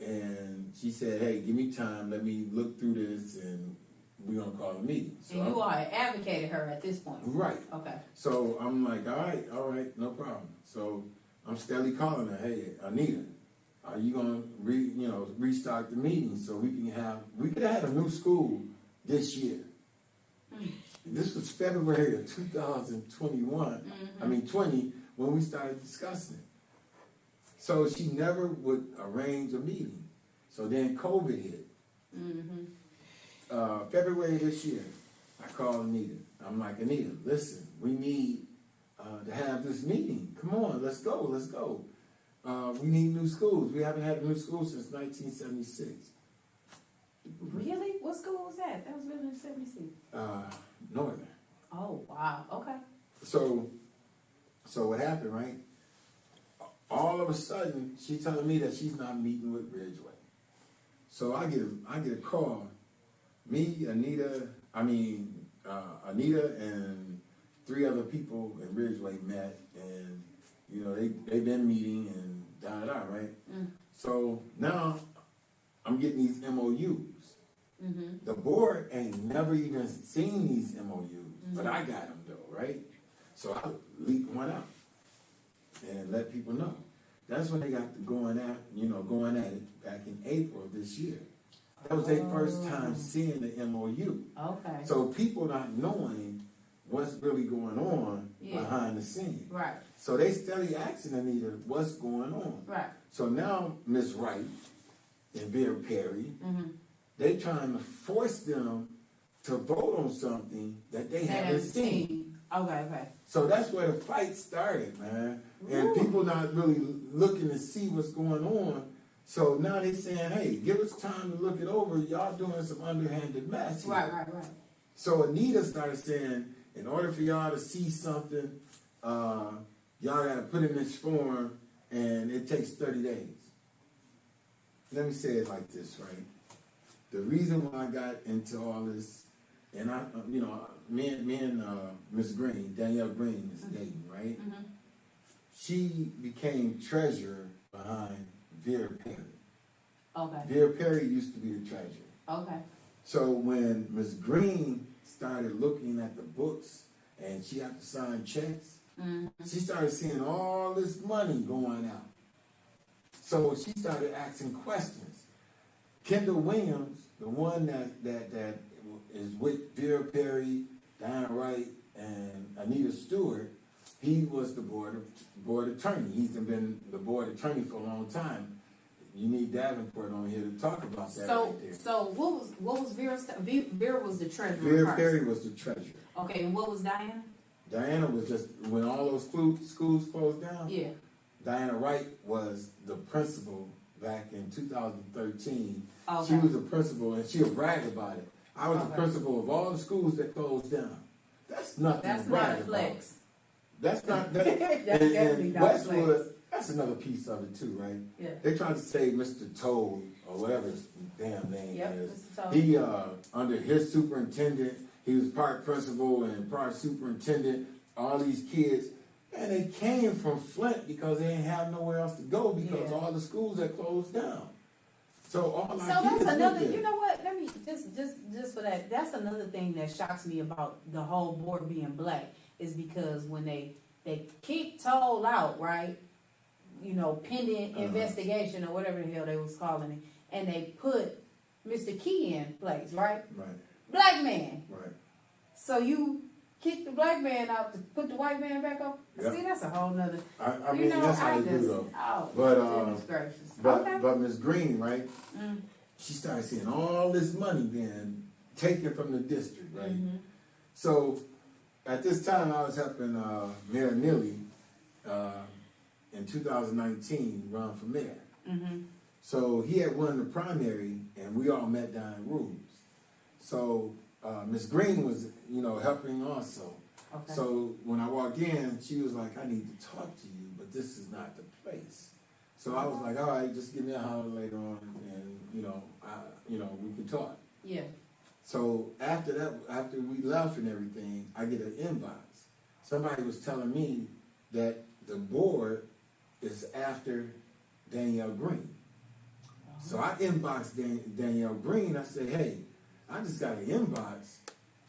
[SPEAKER 2] And she said, hey, give me time, let me look through this, and we're going to call a meeting. So
[SPEAKER 1] and you all had advocated her at this point.
[SPEAKER 2] Right.
[SPEAKER 1] Okay.
[SPEAKER 2] So I'm like, all right, no problem. So I'm steadily calling her, hey, Anita, are you gonna restart the meeting so we could have had a new school this year. This was February of 2021. I mean 20 when we started discussing it. So she never would arrange a meeting. So then COVID hit. February this year, I called Anita. I'm like, Anita, listen, we need to have this meeting. Come on, let's go. We need new schools. We haven't had a new school since 1976.
[SPEAKER 1] Really? What school was that? That was built in 76.
[SPEAKER 2] Northern.
[SPEAKER 1] Oh, wow. Okay.
[SPEAKER 2] So what happened, right? All of a sudden, she's telling me that she's not meeting with Ridgeway. So I get a call. Me, Anita and 3 other people in Ridgeway met, and they've been meeting and right? So now I'm getting these MOUs. The board ain't never even seen these MOUs, but I got them though, right? So I leaked one out and let people know. That's when they got to going at it back in April of this year. That was their first time seeing the MOU.
[SPEAKER 1] Okay.
[SPEAKER 2] So people not knowing what's really going on behind the scenes.
[SPEAKER 1] Right.
[SPEAKER 2] So they steadily asking Anita what's going on.
[SPEAKER 1] Right.
[SPEAKER 2] So now Miss Wright and Vera Perry, they trying to force them to vote on something that they haven't seen.
[SPEAKER 1] Okay.
[SPEAKER 2] So that's where the fight started, man. And people not really looking to see what's going on. So now they saying, hey, give us time to look it over. Y'all doing some underhanded mess here.
[SPEAKER 1] Right.
[SPEAKER 2] So Anita started saying, in order for y'all to see something, y'all got to put in this form, and it takes 30 days. Let me say it like this, right? The reason why I got into all this, and me and Miss Green, Danielle Green is dating, right? She became treasurer behind Vera Perry.
[SPEAKER 1] Okay.
[SPEAKER 2] Vera Perry used to be the treasurer.
[SPEAKER 1] Okay.
[SPEAKER 2] So when Miss Green started looking at the books and she had to sign checks, she started seeing all this money going out. So she started asking questions. Kendall Williams, the one that is with Vera Perry, Diana Wright, and Anita Stewart, he was the board attorney. He's been the board attorney for a long time. You need Davenport on here to talk about that.
[SPEAKER 1] So,
[SPEAKER 2] right there.
[SPEAKER 1] so what was Vera's? Vera was the treasurer.
[SPEAKER 2] Vera
[SPEAKER 1] first.
[SPEAKER 2] Perry was the treasurer.
[SPEAKER 1] Okay, and what was Diana?
[SPEAKER 2] Diana was just, when all those schools closed down,
[SPEAKER 1] Yeah.
[SPEAKER 2] Diana Wright was the principal back in 2013.
[SPEAKER 1] Okay.
[SPEAKER 2] She was the principal, and she'll brag about it. I was the principal of all the schools that closed down. That's nothing
[SPEAKER 1] That's
[SPEAKER 2] to
[SPEAKER 1] not
[SPEAKER 2] brag
[SPEAKER 1] a flex.
[SPEAKER 2] about. That's not that.
[SPEAKER 1] That's definitely not a
[SPEAKER 2] Westwood,
[SPEAKER 1] flex.
[SPEAKER 2] that's another piece of it too, right?
[SPEAKER 1] Yeah.
[SPEAKER 2] They tried to say Mr. Toad or whatever his damn name
[SPEAKER 1] Yep,
[SPEAKER 2] is.
[SPEAKER 1] Mr. Toad.
[SPEAKER 2] He under his superintendent, he was part principal and part superintendent. All these kids, and they came from Flint because they didn't have nowhere else to go because all the schools had closed down. So all our
[SPEAKER 1] So
[SPEAKER 2] kids
[SPEAKER 1] that's another.
[SPEAKER 2] lived there.
[SPEAKER 1] You know what? Let me just for that. That's another thing that shocks me about the whole board being black is because when they keep told out, right? Pending investigation or whatever the hell they was calling it, and they put Mr. Key in place, right?
[SPEAKER 2] Right.
[SPEAKER 1] Black man.
[SPEAKER 2] Right.
[SPEAKER 1] So you kick the black man out to put the white man back up.
[SPEAKER 2] Yep.
[SPEAKER 1] See, that's a whole nother.
[SPEAKER 2] I mean, that's how they do though.
[SPEAKER 1] Oh,
[SPEAKER 2] But,
[SPEAKER 1] goodness gracious.
[SPEAKER 2] But Miss Green, right? She started seeing all this money being taken from the district, right? So at this time, I was helping Mayor Neely in 2019 run for mayor. So he had won the primary, and we all met down in Rubes. So Miss Green was, helping also.
[SPEAKER 1] Okay.
[SPEAKER 2] So when I walked in, she was like, "I need to talk to you, but this is not the place." So I was like, "All right, just give me a holler later on, and we can talk."
[SPEAKER 1] Yeah.
[SPEAKER 2] So after that, after we left and everything, I get an inbox. Somebody was telling me that the board is after Danielle Green. So I inboxed Danielle Green. I said, "Hey, I just got an inbox,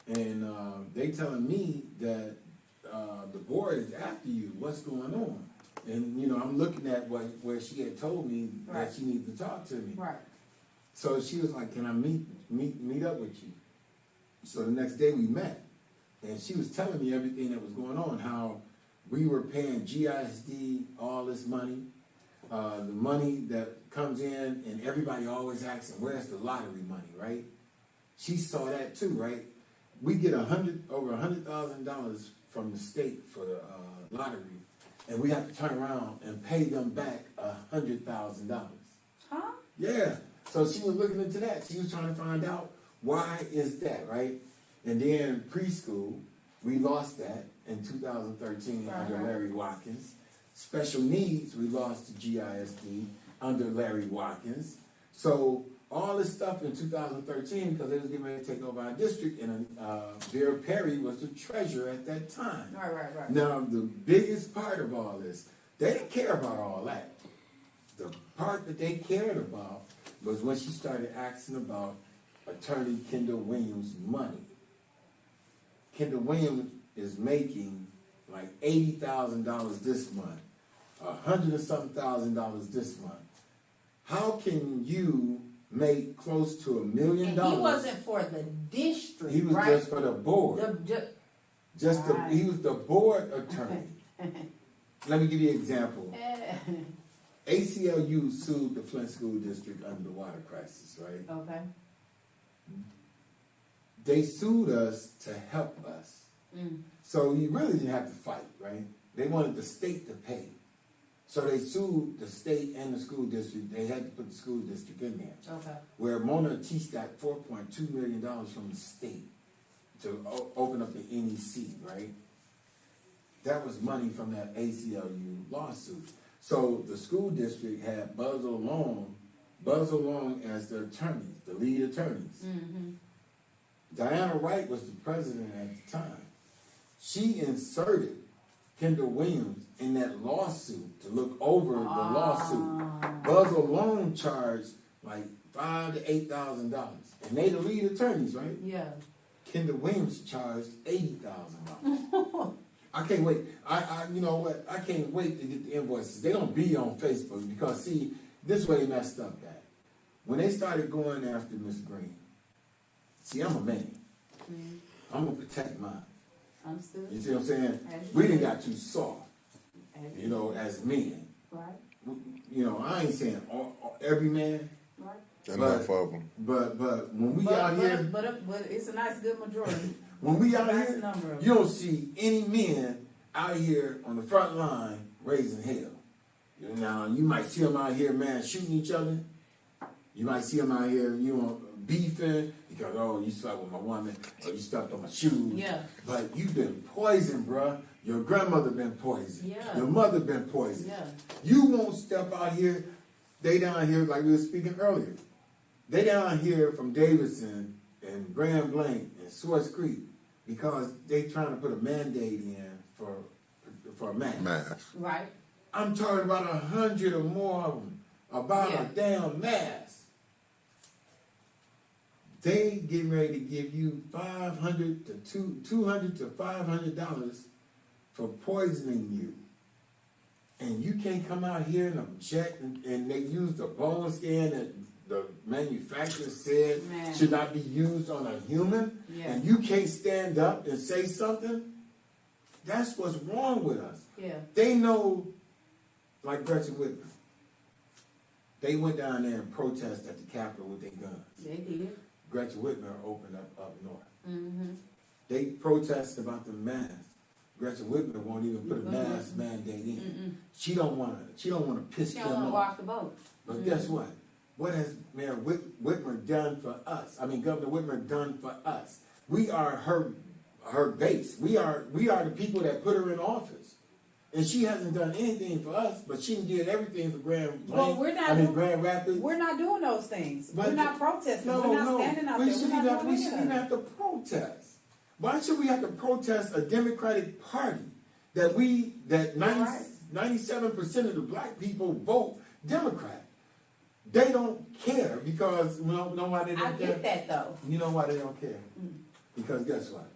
[SPEAKER 2] and they telling me that the board is after you. What's going on?" And I'm looking at where she had told me that she needed to talk to me.
[SPEAKER 1] Right.
[SPEAKER 2] So she was like, "Can I meet up with you?" So the next day we met, and she was telling me everything that was going on, how we were paying GISD all this money, the money that comes in, and everybody always asking, "Where's the lottery money?" Right? She saw that too, right? We get over $100,000 from the state for the lottery, and we have to turn around and pay them back $100,000.
[SPEAKER 1] Huh?
[SPEAKER 2] Yeah. So she was looking into that. She was trying to find out why is that, right? And then preschool, we lost that in 2013 under Larry Watkins. Special needs, we lost to GISD under Larry Watkins. So all this stuff in 2013, because they was getting ready to take over our district, and Vera Perry was the treasurer at that time.
[SPEAKER 1] Right.
[SPEAKER 2] Now, the biggest part of all this, they didn't care about all that. The part that they cared about was when she started asking about attorney Kendall Williams' money. Kendall Williams is making like $80,000 this month, $100 and something thousand this month. How can you make close to $1 million?
[SPEAKER 1] And he wasn't for the district,
[SPEAKER 2] he was
[SPEAKER 1] right?
[SPEAKER 2] just for the board. He was the board attorney. Let me give you an example. ACLU sued the Flint School District under the water crisis, right?
[SPEAKER 1] Okay.
[SPEAKER 2] They sued us to help us. So you really didn't have to fight, right? They wanted the state to pay. So they sued the state and the school district. They had to put the school district in there.
[SPEAKER 1] Okay.
[SPEAKER 2] Where Mona Teach got $4.2 million from the state to open up the NEC, right? That was money from that ACLU lawsuit. So the school district had Buzz O'Long as the attorneys, the lead attorneys.
[SPEAKER 1] Mm-hmm.
[SPEAKER 2] Diana Wright was the president at the time. She inserted Kendall Williams in that lawsuit to look over the lawsuit. Buzz O'Long charged like $5,000 to $8,000, and they the lead attorneys, right?
[SPEAKER 1] Yeah.
[SPEAKER 2] Kendall Williams charged $80,000. I can't wait. You know what? I can't wait to get the invoices. They don't be on Facebook because see, this is where they messed up at. When they started going after Miss Green, see, I'm a man. I'm gonna protect mine.
[SPEAKER 1] Understood.
[SPEAKER 2] You see what I'm saying? We done got too soft, as men.
[SPEAKER 1] Right.
[SPEAKER 2] I ain't saying every man.
[SPEAKER 1] Right.
[SPEAKER 3] Enough of them.
[SPEAKER 2] But when we out here,
[SPEAKER 1] but it's a nice good majority.
[SPEAKER 2] when we out
[SPEAKER 1] Nice
[SPEAKER 2] here,
[SPEAKER 1] number of
[SPEAKER 2] you don't see any men out here on the front line raising hell. Now you might see them out here, man, shooting each other. You might see them out here, beefing because you slept with my woman or you stepped on my shoes.
[SPEAKER 1] Yeah.
[SPEAKER 2] But you've been poisoned, bruh. Your grandmother been poisoned.
[SPEAKER 1] Yeah.
[SPEAKER 2] Your mother been poisoned.
[SPEAKER 1] Yeah.
[SPEAKER 2] You won't step out here. They down here like we were speaking earlier. They down here from Davidson and Grand Blanc and Swartz Creek because they trying to put a mandate in for a mask.
[SPEAKER 1] Right.
[SPEAKER 2] I'm talking about 100 or more of them about a damn mask. They getting ready to give you $200 to $500 for poisoning you, and you can't come out here and object. And they use the bone scan that the manufacturer said should not be used on a human, and you can't stand up and say something. That's what's wrong with us.
[SPEAKER 1] Yeah.
[SPEAKER 2] They know, like Gretchen Whitmer. They went down there and protested at the Capitol with their guns.
[SPEAKER 1] They did.
[SPEAKER 2] Gretchen Whitmer opened up north.
[SPEAKER 1] Mm-hmm.
[SPEAKER 2] They protested about the mask. Gretchen Whitmer won't even put a mask mandate in. She don't want to piss
[SPEAKER 1] She
[SPEAKER 2] them
[SPEAKER 1] don't want to
[SPEAKER 2] off.
[SPEAKER 1] walk the boat.
[SPEAKER 2] But guess what? what has Mayor Whitmer done for us? I mean, Governor Whitmer done for us. We are her base. We are the people that put her in office. And she hasn't done anything for us, but she did everything for Grand Rapids.
[SPEAKER 1] We're not doing those things. We're not protesting.
[SPEAKER 2] No,
[SPEAKER 1] we're not standing out there.
[SPEAKER 2] We shouldn't even have to protest. Why should we have to protest a Democratic Party that 97% of the black people vote Democrat? They don't care because you know why they don't care?
[SPEAKER 1] I get that though.
[SPEAKER 2] You know why they don't care? Because guess what?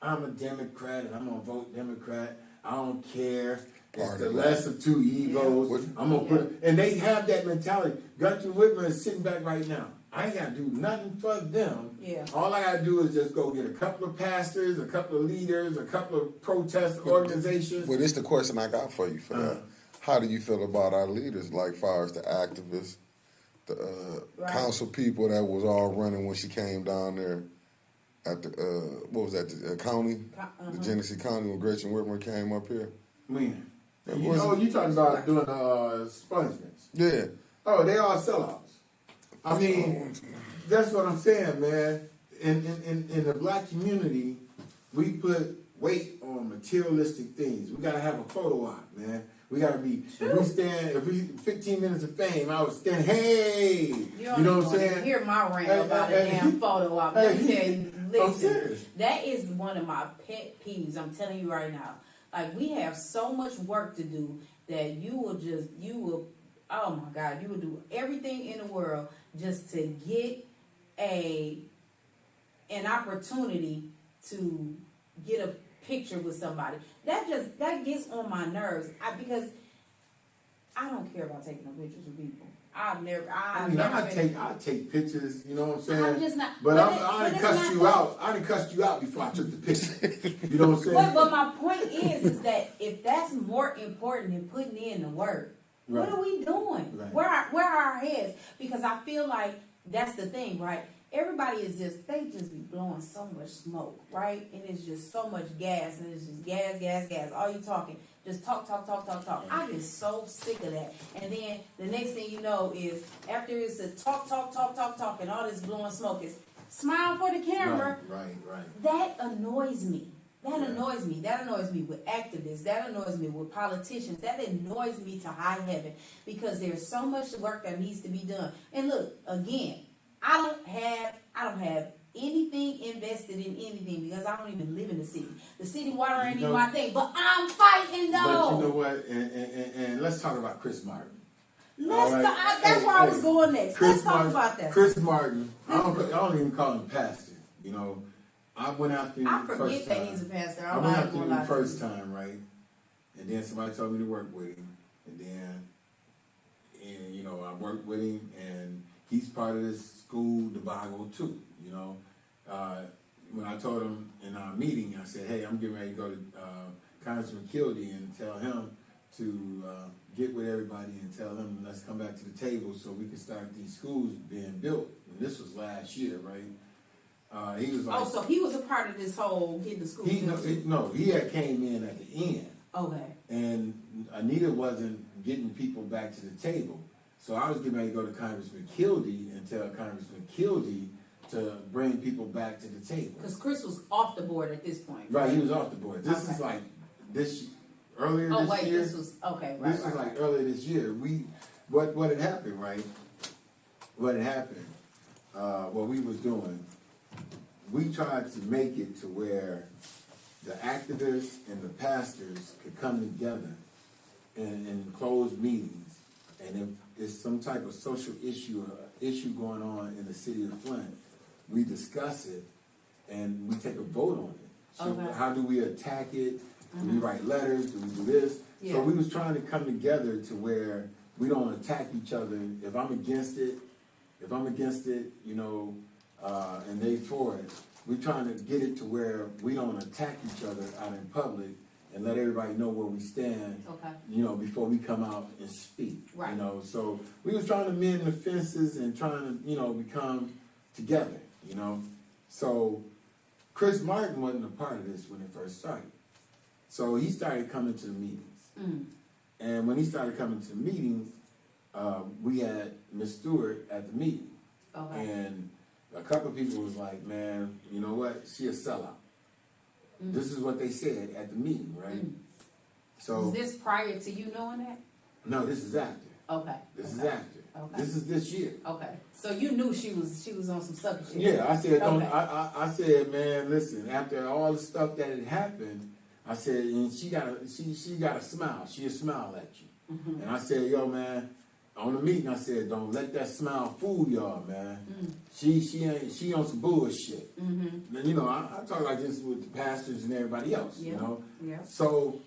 [SPEAKER 2] I'm a Democrat and I'm gonna vote Democrat. I don't care. It's the less of two egos. I'm gonna put it, and they have that mentality. Governor Whitmer is sitting back right now. I ain't gotta do nothing for them.
[SPEAKER 1] Yeah.
[SPEAKER 2] All I gotta do is just go get a couple of pastors, a couple of leaders, a couple of protest organizations.
[SPEAKER 3] Well, this is the question I got for you for that. How do you feel about our leaders, like far as the activists, the council people that was all running when she came down there at the what was that, the county, the Genesee County, when Gretchen Whitmer came up here?
[SPEAKER 2] When? You talking about doing expungements?
[SPEAKER 3] Yeah.
[SPEAKER 2] Oh, they all sellouts. I mean, that's what I'm saying, man. In the black community, we put weight on materialistic things. We gotta have a photo op, man. We gotta be. If we 15 minutes of fame, I was stand. Hey, you know what I'm saying?
[SPEAKER 1] Hear my rant about a damn photo op. Let me tell you, listen, that is one of my pet peeves. I'm telling you right now. Like, we have so much work to do that you will, oh my God, you will do everything in the world just to get an opportunity to get a picture with somebody. That gets on my nerves because I don't care about taking no pictures with people. I take pictures, you know what I'm saying? I'm just not.
[SPEAKER 2] But I done cussed you out. I done cussed you out before I took the picture. You know what I'm saying?
[SPEAKER 1] But my point is that if that's more important than putting in the work, what are we doing?
[SPEAKER 2] Right.
[SPEAKER 1] Where are our heads? Because I feel like that's the thing, right? Everybody is they just be blowing so much smoke, right? And it's just so much gas, and it's just gas. All you talking, just talk. I get so sick of that. And then the next thing you know is after it's a talk, and all this blowing smoke is smile for the camera.
[SPEAKER 2] Right.
[SPEAKER 1] That annoys me. That annoys me. That annoys me with activists. That annoys me with politicians. That annoys me to high heaven because there's so much work that needs to be done. And look, again, I don't have anything invested in anything because I don't even live in the city. The city water ain't even my thing, but I'm fighting though.
[SPEAKER 2] But you know what? And let's talk about Chris Martin.
[SPEAKER 1] That's where I was going next. Let's talk about that.
[SPEAKER 2] Chris Martin. I don't even call him pastor. You know, I went out there.
[SPEAKER 1] I forget that he's a pastor.
[SPEAKER 2] I went out there the first time, right? And then somebody told me to work with him, and you know, I worked with him, and he's part of this school debacle too. You know, when I told him in our meeting, I said, "Hey, I'm getting ready to go to Congressman Kildee and tell him to get with everybody and tell them let's come back to the table so we can start these schools being built." And this was last year, right? He was like,
[SPEAKER 1] so he was a part of this whole getting the school built.
[SPEAKER 2] He had came in at the end.
[SPEAKER 1] Okay.
[SPEAKER 2] And Anita wasn't getting people back to the table. So I was getting ready to go to Congressman Kildee and tell Congressman Kildee to bring people back to the table.
[SPEAKER 1] Because Chris was off the board at this point.
[SPEAKER 2] Right, he was off the board. This is like earlier this year.
[SPEAKER 1] This was okay. Right.
[SPEAKER 2] This was like earlier this year. What had happened, right? What had happened? What we was doing, we tried to make it to where the activists and the pastors could come together in closed meetings, and if there's some type of social issue going on in the city of Flint, we discuss it and we take a vote on it. So how do we attack it? Do we write letters? Do we do this? Yeah. So we was trying to come together to where we don't attack each other. If I'm against it, you know, and they for it, we're trying to get it to where we don't attack each other out in public and let everybody know where we stand, you know, before we come out and speak. Right. You know, so we was trying to mend the fences and trying to, you know, become together, you know. So Chris Martin wasn't a part of this when it first started. So he started coming to the meetings. And when he started coming to the meetings, we had Miss Stewart at the meeting.
[SPEAKER 1] Okay.
[SPEAKER 2] And a couple of people was like, man, you know what? She a sellout. This is what they said at the meeting, right? So
[SPEAKER 1] Is this prior to you knowing that?
[SPEAKER 2] no, this is after.
[SPEAKER 1] Okay.
[SPEAKER 2] This is after.
[SPEAKER 1] Okay.
[SPEAKER 2] This is this year.
[SPEAKER 1] Okay. So you knew she was on some sucker shit.
[SPEAKER 2] Yeah, I said, don't.
[SPEAKER 1] Okay.
[SPEAKER 2] I said, man, listen. After all the stuff that had happened, I said, and she got a smile. She'll smile at you. And I said, yo, man, on the meeting, I said, don't let that smile fool y'all, man. She on some bullshit. And, you know, I talk like this with the pastors and everybody else, you know.
[SPEAKER 1] Yeah.
[SPEAKER 2] So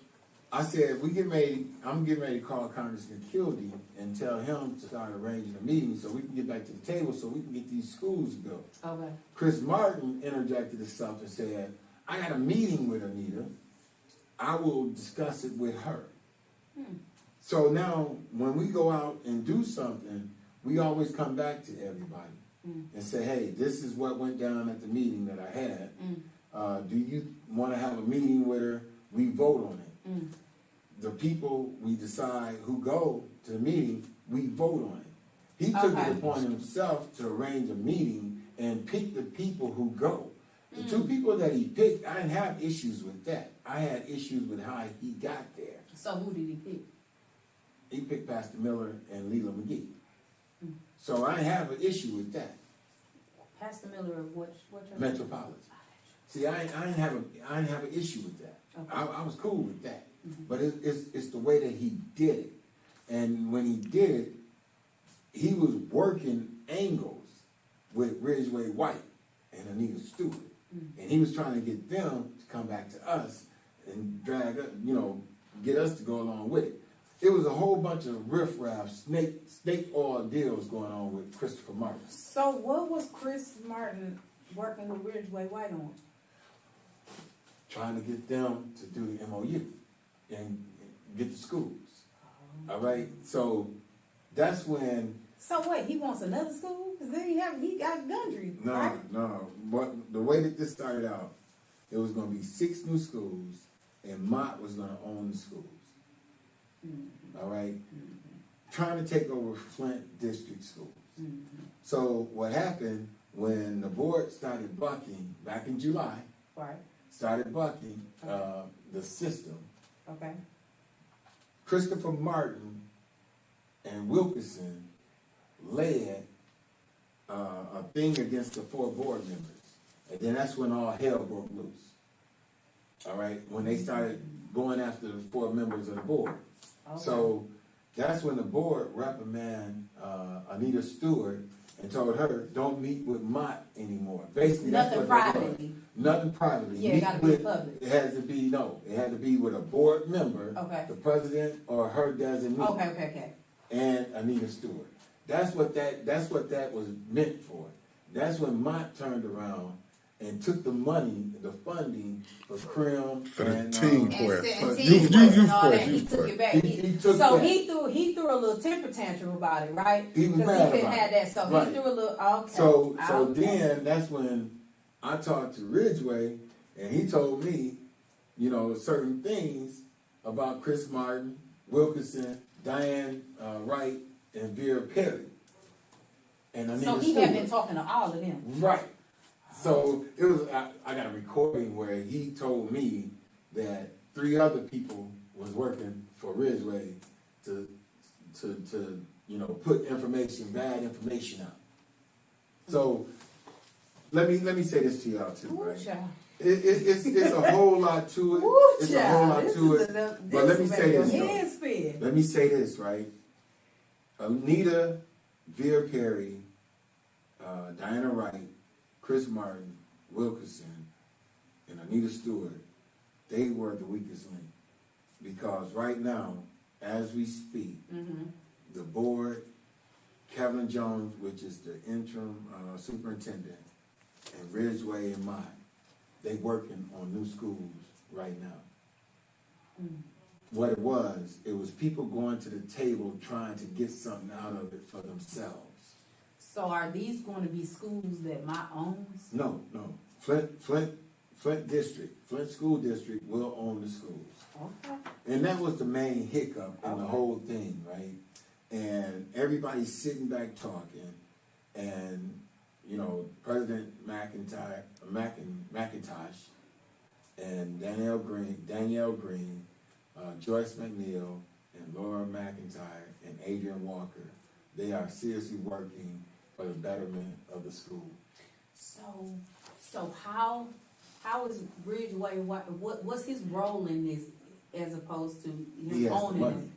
[SPEAKER 2] I said, I'm getting ready to call Congressman Kildee and tell him to start arranging a meeting so we can get back to the table so we can get these schools built.
[SPEAKER 1] Okay.
[SPEAKER 2] Chris Martin interjected himself and said, I got a meeting with Anita. I will discuss it with her. So now, when we go out and do something, we always come back to everybody and say, hey, this is what went down at the meeting that I had. Do you want to have a meeting with her? We vote on it. The people we decide who go to the meeting, we vote on it. He took it upon himself to arrange a meeting and pick the people who go. The two people that he picked, I didn't have issues with that. I had issues with how he got there.
[SPEAKER 1] So who did he pick?
[SPEAKER 2] He picked Pastor Miller and Leela McGee. So I didn't have an issue with that.
[SPEAKER 1] Pastor Miller of what church?
[SPEAKER 2] Metropolitan. See, I didn't have an issue with that.
[SPEAKER 1] Okay.
[SPEAKER 2] I was cool with that. But it's the way that he did it. And when he did it, he was working angles with Ridgeway White and Anita Stewart. And he was trying to get them to come back to us and drag us, you know, get us to go along with it. It was a whole bunch of riffraff, snake oil deals going on with Christopher Martin.
[SPEAKER 1] So what was Chris Martin working with Ridgeway White on?
[SPEAKER 2] Trying to get them to do the MOU and get the schools. All right? So that's when...
[SPEAKER 1] So wait, he wants another school? Because then he got Gundry, right?
[SPEAKER 2] No. But the way that this started out, it was going to be 6 new schools, and Mott was going to own the schools. All right? Trying to take over Flint District Schools. So what happened when the board started bucking back in July,
[SPEAKER 1] Right.
[SPEAKER 2] started bucking the system,
[SPEAKER 1] Okay.
[SPEAKER 2] Christopher Martin and Wilkinson led a thing against the 4 board members. And then that's when all hell broke loose. All right? When they started going after the 4 members of the board.
[SPEAKER 1] Okay.
[SPEAKER 2] So that's when the board reprimanded Anita Stewart and told her, don't meet with Mott anymore. Basically,
[SPEAKER 1] Nothing
[SPEAKER 2] that's what
[SPEAKER 1] privately.
[SPEAKER 2] Nothing privately.
[SPEAKER 1] Yeah, it
[SPEAKER 2] Meet
[SPEAKER 1] gotta be
[SPEAKER 2] with-
[SPEAKER 1] public.
[SPEAKER 2] It had to be, it had to be with a board member,
[SPEAKER 1] Okay.
[SPEAKER 2] the president or her designee,
[SPEAKER 1] Okay.
[SPEAKER 2] and Anita Stewart. That's what that was meant for. That's when Mott turned around and took the money, the funding for Crim
[SPEAKER 3] For the
[SPEAKER 2] and
[SPEAKER 3] team
[SPEAKER 1] And
[SPEAKER 3] quest.
[SPEAKER 1] and
[SPEAKER 3] Youth
[SPEAKER 1] Quest and all
[SPEAKER 3] quest,
[SPEAKER 1] that, he
[SPEAKER 3] youth
[SPEAKER 1] took
[SPEAKER 3] quest.
[SPEAKER 1] it back.
[SPEAKER 2] He took
[SPEAKER 1] So
[SPEAKER 2] that.
[SPEAKER 1] he threw a little temper tantrum about it, right?
[SPEAKER 2] He was
[SPEAKER 1] 'Cause
[SPEAKER 2] mad
[SPEAKER 1] he couldn't
[SPEAKER 2] about
[SPEAKER 1] have
[SPEAKER 2] it.
[SPEAKER 1] that. So
[SPEAKER 2] Right.
[SPEAKER 1] he threw a little. Okay.
[SPEAKER 2] So
[SPEAKER 1] Okay.
[SPEAKER 2] then that's when I talked to Ridgeway, and he told me, certain things about Chris Martin, Wilkinson, Diane Wright, and Vera Perry. And Anita
[SPEAKER 1] So he
[SPEAKER 2] Stewart.
[SPEAKER 1] had been talking to all of them.
[SPEAKER 2] Right. So it was. I got a recording where he told me that 3 other people was working for Ridgeway to put bad information out. So let me say this to y'all too,
[SPEAKER 1] Ooh,
[SPEAKER 2] right?
[SPEAKER 1] child.
[SPEAKER 2] It's a whole lot to it.
[SPEAKER 1] Ooh,
[SPEAKER 2] It's a whole lot
[SPEAKER 1] child.
[SPEAKER 2] to
[SPEAKER 1] This
[SPEAKER 2] it.
[SPEAKER 1] is enough-
[SPEAKER 2] But let me
[SPEAKER 1] this
[SPEAKER 2] say
[SPEAKER 1] will
[SPEAKER 2] this,
[SPEAKER 1] make your
[SPEAKER 2] though.
[SPEAKER 1] head spin.
[SPEAKER 2] Let me say this, right? Anita, Vera Perry, Diana Wright, Chris Martin, Wilkinson, and Anita Stewart, they were the weakest link. Because right now, as we speak, the board, Kevin Jones, which is the interim superintendent, and Ridgeway and Mott, they working on new schools right now. What it was people going to the table trying to get something out of it for themselves.
[SPEAKER 1] So are these going to be schools that my owns?
[SPEAKER 2] No. Flint School District will own the schools.
[SPEAKER 1] Okay.
[SPEAKER 2] And that was the main hiccup in the whole thing, right? And everybody's sitting back talking, and President McIntosh and Danielle Green, Joyce McNeil, and Laura McIntyre and Adrian Walker, they are seriously working for the betterment of the school.
[SPEAKER 1] So how is Ridgeway? What's his role in this, as opposed to him owning it?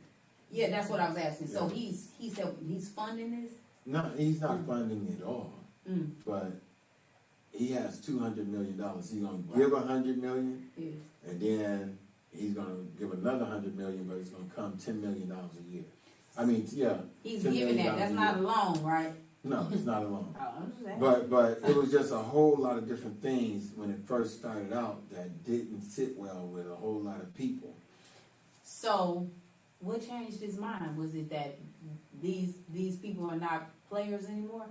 [SPEAKER 1] Yeah, that's what I was asking. Yeah. So he's funding this?
[SPEAKER 2] No, he's not funding it all. But he has $200 million. He's gonna give $100 million, and then he's gonna give another $100 million, but it's gonna come $10 million a year. I mean, yeah.
[SPEAKER 1] He's giving that. That's not a loan, right?
[SPEAKER 2] No, it's not a loan. But it was just a whole lot of different things when it first started out that didn't sit well with a whole lot of people.
[SPEAKER 1] So, what changed his mind? Was it that these people are not players anymore?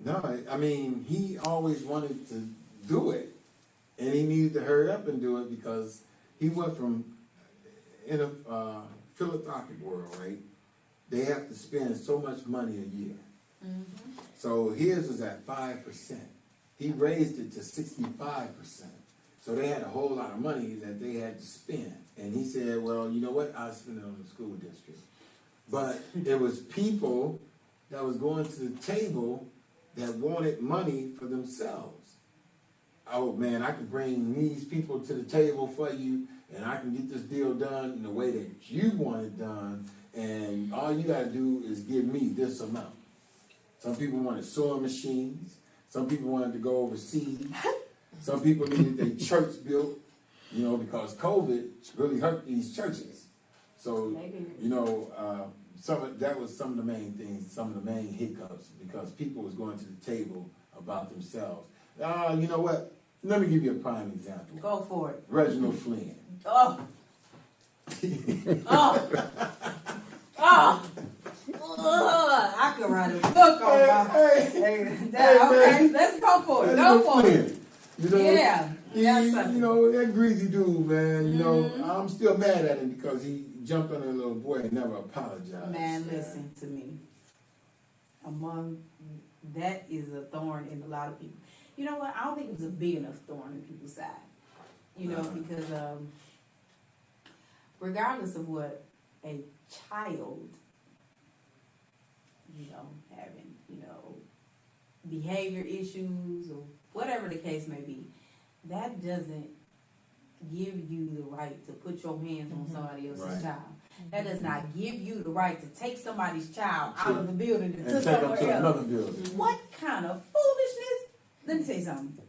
[SPEAKER 2] No, I mean, he always wanted to do it, and he needed to hurry up and do it because he went from, in a philanthropic world, right? They have to spend so much money a year. So his was at 5%. He raised it to 65%. So they had a whole lot of money that they had to spend. And he said, well, you know what? I'll spend it on the school district. But there was people that was going to the table that wanted money for themselves. Oh man, I can bring these people to the table for you, and I can get this deal done in the way that you want it done, and all you gotta do is give me this amount. Some people wanted sewing machines. Some people wanted to go overseas. Some people needed their church built, because COVID really hurt these churches. So, that was some of the main things, some of the main hiccups, because people was going to the table about themselves. You know what? Let me give you a prime example.
[SPEAKER 1] Go for it.
[SPEAKER 2] Reginald Flynn.
[SPEAKER 1] Oh. I could write a book on that. Okay, let's go for it. Go for it.
[SPEAKER 2] That greasy dude, man. I'm still mad at him because he jumped on a little boy and never apologized.
[SPEAKER 1] Man, listen to me. That is a thorn in a lot of people. You know what? I don't think it's a big enough thorn in people's side. Because regardless of what a child, having, behavior issues or whatever the case may be, that doesn't give you the right to put your hands on somebody else's child. That does not give you the right to take somebody's child out of the building and to somewhere else.
[SPEAKER 2] Another building.
[SPEAKER 1] What kind of foolishness? Let me tell you something.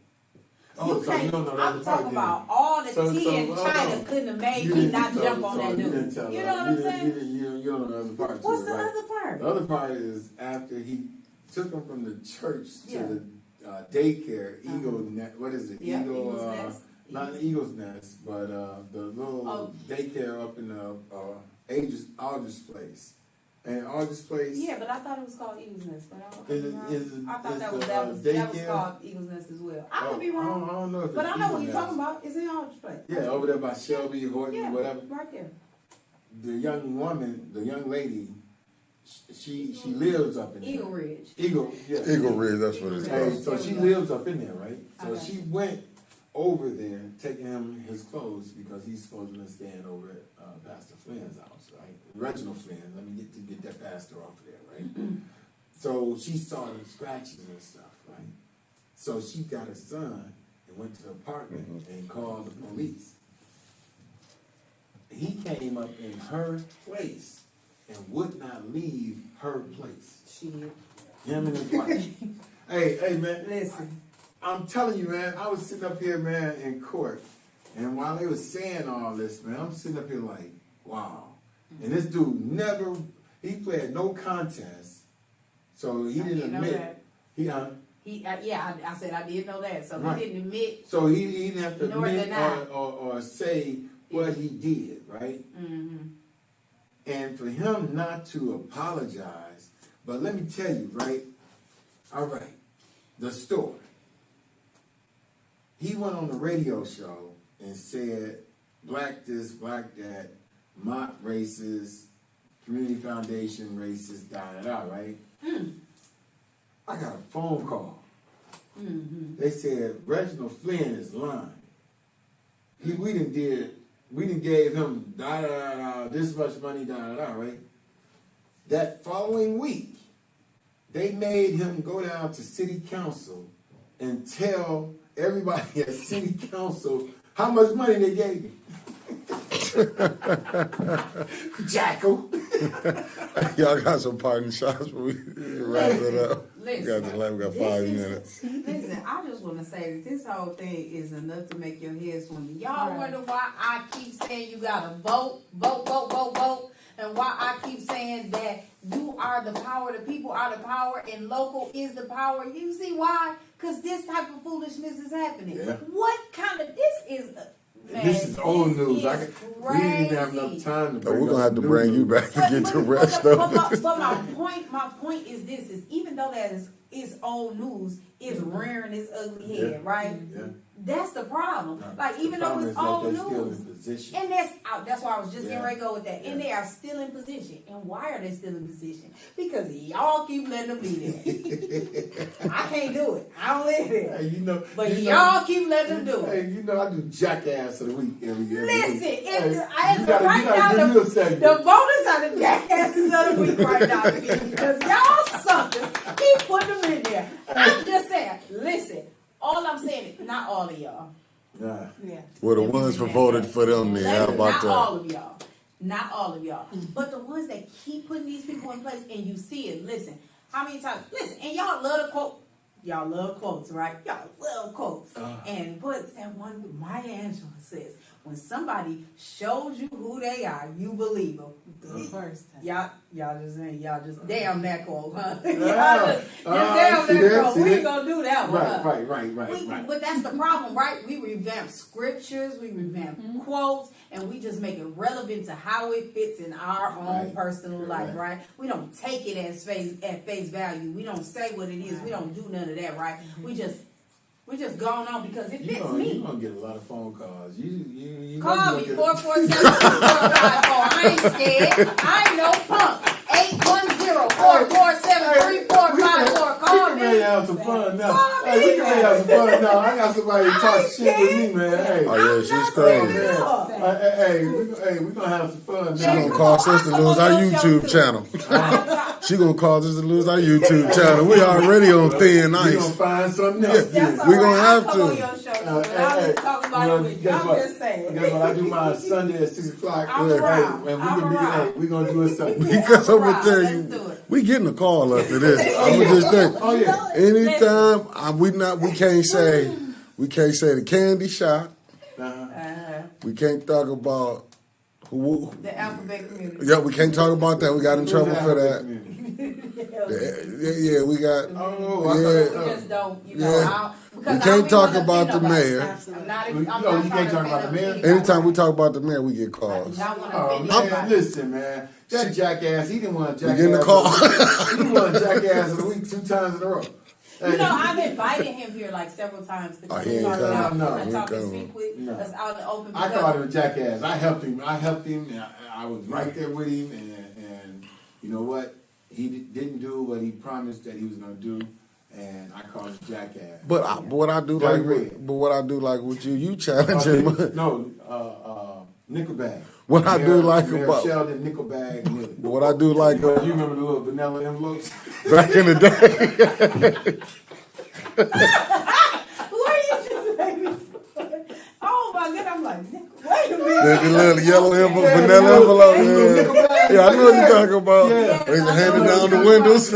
[SPEAKER 1] I'm talking about all the tea and China couldn't have made me not jump on that dude. You know what I'm saying?
[SPEAKER 2] You don't know the other part.
[SPEAKER 1] What's the other part?
[SPEAKER 2] The other part is after he took him from the church to the daycare, what is it?
[SPEAKER 1] Eagle's Nest.
[SPEAKER 2] Not the Eagle's Nest, but the little daycare up in the Aldous Place. And Aldous Place.
[SPEAKER 1] Yeah, but I thought it was called Eagle's Nest. But I thought that was called Eagle's Nest as well. I could be wrong.
[SPEAKER 2] I don't know if
[SPEAKER 1] but I know what you're talking about. It's in Aldous Place.
[SPEAKER 2] Yeah, over there by Shelby, Horton, whatever.
[SPEAKER 1] Right there.
[SPEAKER 2] The young lady, she lives up in there.
[SPEAKER 1] Eagle Ridge.
[SPEAKER 3] Eagle Ridge, that's what it's called.
[SPEAKER 2] So she lives up in there, right? So she went over there, taking him his clothes because he's supposed to be staying over at Pastor Flynn's house, right? Reginald Flynn. Let me get that pastor off of there, right? So she saw the scratches and stuff, right? So she got her son and went to the apartment and called the police. He came up in her place and would not leave her place.
[SPEAKER 1] Shit.
[SPEAKER 2] Him and his wife. Hey, man.
[SPEAKER 1] Listen.
[SPEAKER 2] I'm telling you, man, I was sitting up here, man, in court. And while they was saying all this, man, I'm sitting up here like, wow. And this dude he played no contest. So he didn't admit.
[SPEAKER 1] I said I did know that. So he didn't admit.
[SPEAKER 2] So he didn't have to admit or say what he did, right? And for him not to apologize, but let me tell you, right? All right, the story. He went on the radio show and said, black this, black that, mock racist, community foundation, racist, right? I got a phone call. They said Reginald Flynn is lying. We done gave him this much money, right? That following week, they made him go down to city council and tell everybody at city council how much money they gave him. Jackal.
[SPEAKER 3] Y'all got some parting shots, but we wrap it up.
[SPEAKER 1] Listen,
[SPEAKER 3] we got 5 minutes.
[SPEAKER 1] Listen, I just want to say that this whole thing is enough to make your head swim. Y'all wonder why I keep saying you gotta vote, and why I keep saying that you are the power, the people are the power, and local is the power. You see why? Because this type of foolishness is happening.
[SPEAKER 2] Yeah.
[SPEAKER 1] What kind of, this is... Man,
[SPEAKER 2] this is old news. We didn't even have enough time to bring
[SPEAKER 3] we're gonna have to bring you back to get the rest of it.
[SPEAKER 1] But my point is this: is even though that is old news, it's rearing its ugly head, right?
[SPEAKER 2] Yeah.
[SPEAKER 1] That's the problem. Like even though it's old news, and that's why I was just getting ready to go with that. And they are still in position. And why are they still in position? Because y'all keep letting them be there. I can't do it. I don't live there.
[SPEAKER 2] Hey,
[SPEAKER 1] but y'all keep letting them do it.
[SPEAKER 2] Hey, I do jackass of the week every year.
[SPEAKER 1] Listen,
[SPEAKER 2] right now
[SPEAKER 1] the bonus are the jackasses of the week right now because y'all suckers keep putting them in there. I'm just saying. Listen. All I'm saying is, not all of y'all.
[SPEAKER 2] Nah.
[SPEAKER 1] Yeah.
[SPEAKER 3] Well, the ones who voted for them then, how about
[SPEAKER 1] that? Not all of y'all. But the ones that keep putting these people in place and you see it, listen, how many times, listen, and y'all love to quote, y'all love quotes, right? Y'all love quotes. And what's that one Maya Angelou says? When somebody shows you who they are, you believe them. The first time. Y'all just damn that quote, huh? Y'all just damn that quote. We ain't gonna do that one. Right. But that's the problem, right? We revamp scriptures, we revamp quotes, and we just make it relevant to how it fits in our own personal life, right? We don't take it at face value. We don't say what it is. We don't do none of that, right? We just going on because it fits me.
[SPEAKER 2] You're going to get a lot of phone calls. You
[SPEAKER 1] call me, 447-3454. I ain't scared. I ain't no punk. 810-447-3454. Call me.
[SPEAKER 2] We can have some fun now. We can have some fun now. I got somebody to talk shit with me, man. Hey.
[SPEAKER 3] Oh, yeah, she's crazy.
[SPEAKER 2] We're going to have some fun now.
[SPEAKER 3] She going to cause us to lose our YouTube channel. She going to cause us to lose our YouTube channel. We already on thin ice.
[SPEAKER 2] We're going to find something else.
[SPEAKER 3] We're going to have to.
[SPEAKER 1] On your show, I'm talking about it with you. I'm just saying.
[SPEAKER 2] Guess what? I do mine Sunday at 6 o'clock.
[SPEAKER 1] I'm around.
[SPEAKER 2] We're going to do it Sunday.
[SPEAKER 3] Because I'm going to tell you, we getting a call after this. I'm going to just think.
[SPEAKER 2] Oh, yeah.
[SPEAKER 3] Anytime we can't say the candy shop. We can't talk about
[SPEAKER 1] the alphabet community.
[SPEAKER 3] Yeah, we can't talk about that. We got in trouble for that. Yeah, we got.
[SPEAKER 1] We just don't,
[SPEAKER 3] we can't talk about the mayor.
[SPEAKER 2] You can't talk about the mayor.
[SPEAKER 3] Anytime we talk about the mayor, we get calls.
[SPEAKER 2] Listen, man. That jackass, he didn't want a jackass.
[SPEAKER 3] We getting a call.
[SPEAKER 2] He didn't want a jackass of the week 2 times in a row.
[SPEAKER 1] I've invited him here like several times to come and talk and speak with us out in the open.
[SPEAKER 2] I called him a jackass. I helped him. And I was right there with him. And you know what? He didn't do what he promised that he was going to do. And I called him jackass.
[SPEAKER 3] But what I do like with you challenge him. Nickelback. What I do like about
[SPEAKER 2] Sheldon Nickelback.
[SPEAKER 3] What I do like
[SPEAKER 2] you remember the little vanilla envelopes
[SPEAKER 3] back in the day.
[SPEAKER 1] What are you just making? Oh my God! I'm like, wait a minute.
[SPEAKER 3] The little yellow envelope, vanilla envelope. Yeah, I know what you're talking about. They handed down the windows.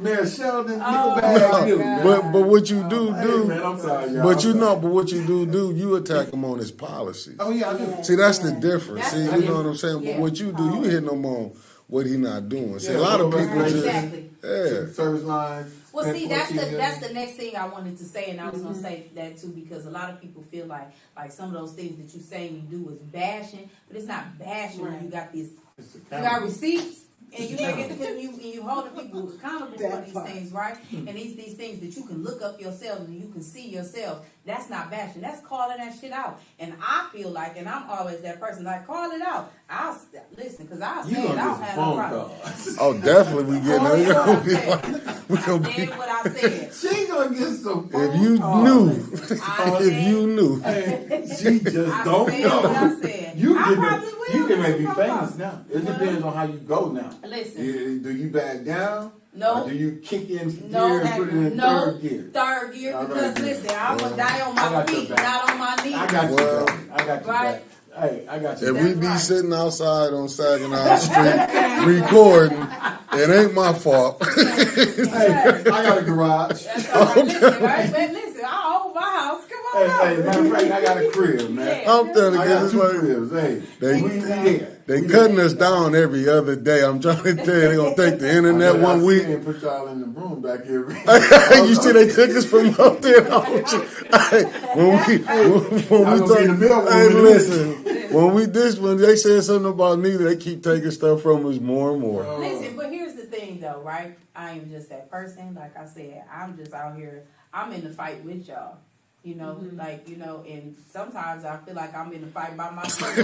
[SPEAKER 2] Man, Sheldon Nickelback.
[SPEAKER 3] But what you do,
[SPEAKER 2] man, I'm sorry, y'all.
[SPEAKER 3] But what you do, you attack him on his policies.
[SPEAKER 2] Oh yeah, I do.
[SPEAKER 3] See, that's the difference. See, you know what I'm saying? But what you do, you hitting him on what he not doing. See, a lot of people just
[SPEAKER 2] service line.
[SPEAKER 1] Well, see, that's the next thing I wanted to say, and I was gonna say that too because a lot of people feel like some of those things that you say and you do is bashing, but it's not bashing when you got this. You got receipts And you make it and you hold the people accountable for these things, right? And these things that you can look up yourself and you can see yourself. That's not bashing. That's calling that shit out. And I feel like, and I'm always that person, like, call it out. I'll listen, because I'll say it. I don't have no problem.
[SPEAKER 3] Oh, definitely we getting it. We gonna
[SPEAKER 1] I said what I said.
[SPEAKER 2] She gonna get some phone
[SPEAKER 3] if you
[SPEAKER 2] calls.
[SPEAKER 3] knew.
[SPEAKER 1] I
[SPEAKER 3] If you knew.
[SPEAKER 2] Hey, she just
[SPEAKER 1] I
[SPEAKER 2] don't
[SPEAKER 1] said
[SPEAKER 2] know.
[SPEAKER 1] what I said.
[SPEAKER 2] You
[SPEAKER 1] I
[SPEAKER 2] can
[SPEAKER 1] probably will.
[SPEAKER 2] you can make me
[SPEAKER 1] That's
[SPEAKER 2] famous
[SPEAKER 1] no
[SPEAKER 2] now. It depends on how you go now.
[SPEAKER 1] Listen.
[SPEAKER 2] Do you back down?
[SPEAKER 1] No.
[SPEAKER 2] Or do you kick in gear
[SPEAKER 1] No,
[SPEAKER 2] and put it in third gear?
[SPEAKER 1] Third gear,
[SPEAKER 2] All
[SPEAKER 1] because
[SPEAKER 2] right,
[SPEAKER 1] listen, I'm gonna die on
[SPEAKER 2] I
[SPEAKER 1] my
[SPEAKER 2] got your
[SPEAKER 1] feet,
[SPEAKER 2] back.
[SPEAKER 1] not on my knees.
[SPEAKER 2] I got you
[SPEAKER 3] Well,
[SPEAKER 2] back. I got you
[SPEAKER 1] right.
[SPEAKER 2] back. Hey, I got you
[SPEAKER 3] If
[SPEAKER 2] back.
[SPEAKER 3] we be
[SPEAKER 1] right.
[SPEAKER 3] sitting outside on Saginaw Street recording, it ain't my fault.
[SPEAKER 2] Hey, I got a garage.
[SPEAKER 1] That's all right. Listen, I own my house. Come on.
[SPEAKER 2] Hey, matter of fact, I got a crib, man.
[SPEAKER 1] Yeah.
[SPEAKER 3] I'm telling
[SPEAKER 2] I
[SPEAKER 3] you,
[SPEAKER 2] got
[SPEAKER 3] it's
[SPEAKER 2] two
[SPEAKER 3] like
[SPEAKER 2] cribs. Hey,
[SPEAKER 3] They-
[SPEAKER 2] we there.
[SPEAKER 3] they cutting us down every other day. I'm trying to tell you, they gonna take the internet one week.
[SPEAKER 2] And put y'all in the room back here.
[SPEAKER 3] You see, they took us from up there. Don't you? Hey, when we
[SPEAKER 2] I'm gonna be in the middle
[SPEAKER 3] hey,
[SPEAKER 2] room in a
[SPEAKER 3] listen, when they said something about Nita, they keep taking stuff from us more and more.
[SPEAKER 1] Listen, but here's the thing, though, right? I am just that person. Like I said, I'm just out here. I'm in the fight with y'all. You know, and sometimes I feel like I'm in the fight by myself. You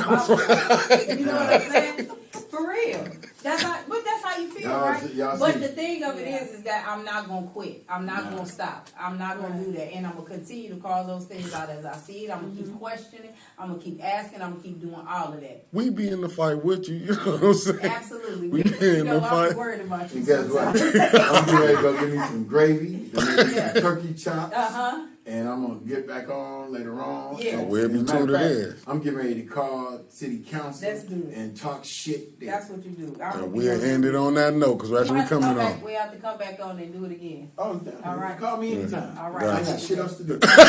[SPEAKER 1] know what I'm saying? For real. That's how you feel, right? But the thing of it is that I'm not gonna quit. I'm not gonna stop. I'm not gonna do that, and I'm gonna continue to call those things out as I see it. I'm gonna keep questioning. I'm gonna keep asking. I'm gonna keep doing all of that.
[SPEAKER 3] We be in the fight with you. You know what I'm saying?
[SPEAKER 1] Absolutely.
[SPEAKER 3] We be in the
[SPEAKER 1] I'm
[SPEAKER 3] fight.
[SPEAKER 1] worried about you.
[SPEAKER 2] And guess what? I'm getting ready to go get me some gravy, some turkey chops, and I'm gonna get back on later on.
[SPEAKER 1] Yeah.
[SPEAKER 2] And
[SPEAKER 3] We'll be
[SPEAKER 2] as a matter of
[SPEAKER 3] tuned
[SPEAKER 2] fact,
[SPEAKER 3] in.
[SPEAKER 2] I'm getting ready to call city council
[SPEAKER 1] That's good.
[SPEAKER 2] and talk shit there.
[SPEAKER 1] That's what you do.
[SPEAKER 3] And we'll end it on that note because that's what we coming on.
[SPEAKER 1] We have to come back on and do it again.
[SPEAKER 2] Oh, definitely.
[SPEAKER 1] All right.
[SPEAKER 2] Call me anytime.
[SPEAKER 1] All right.
[SPEAKER 2] I got shit else to do.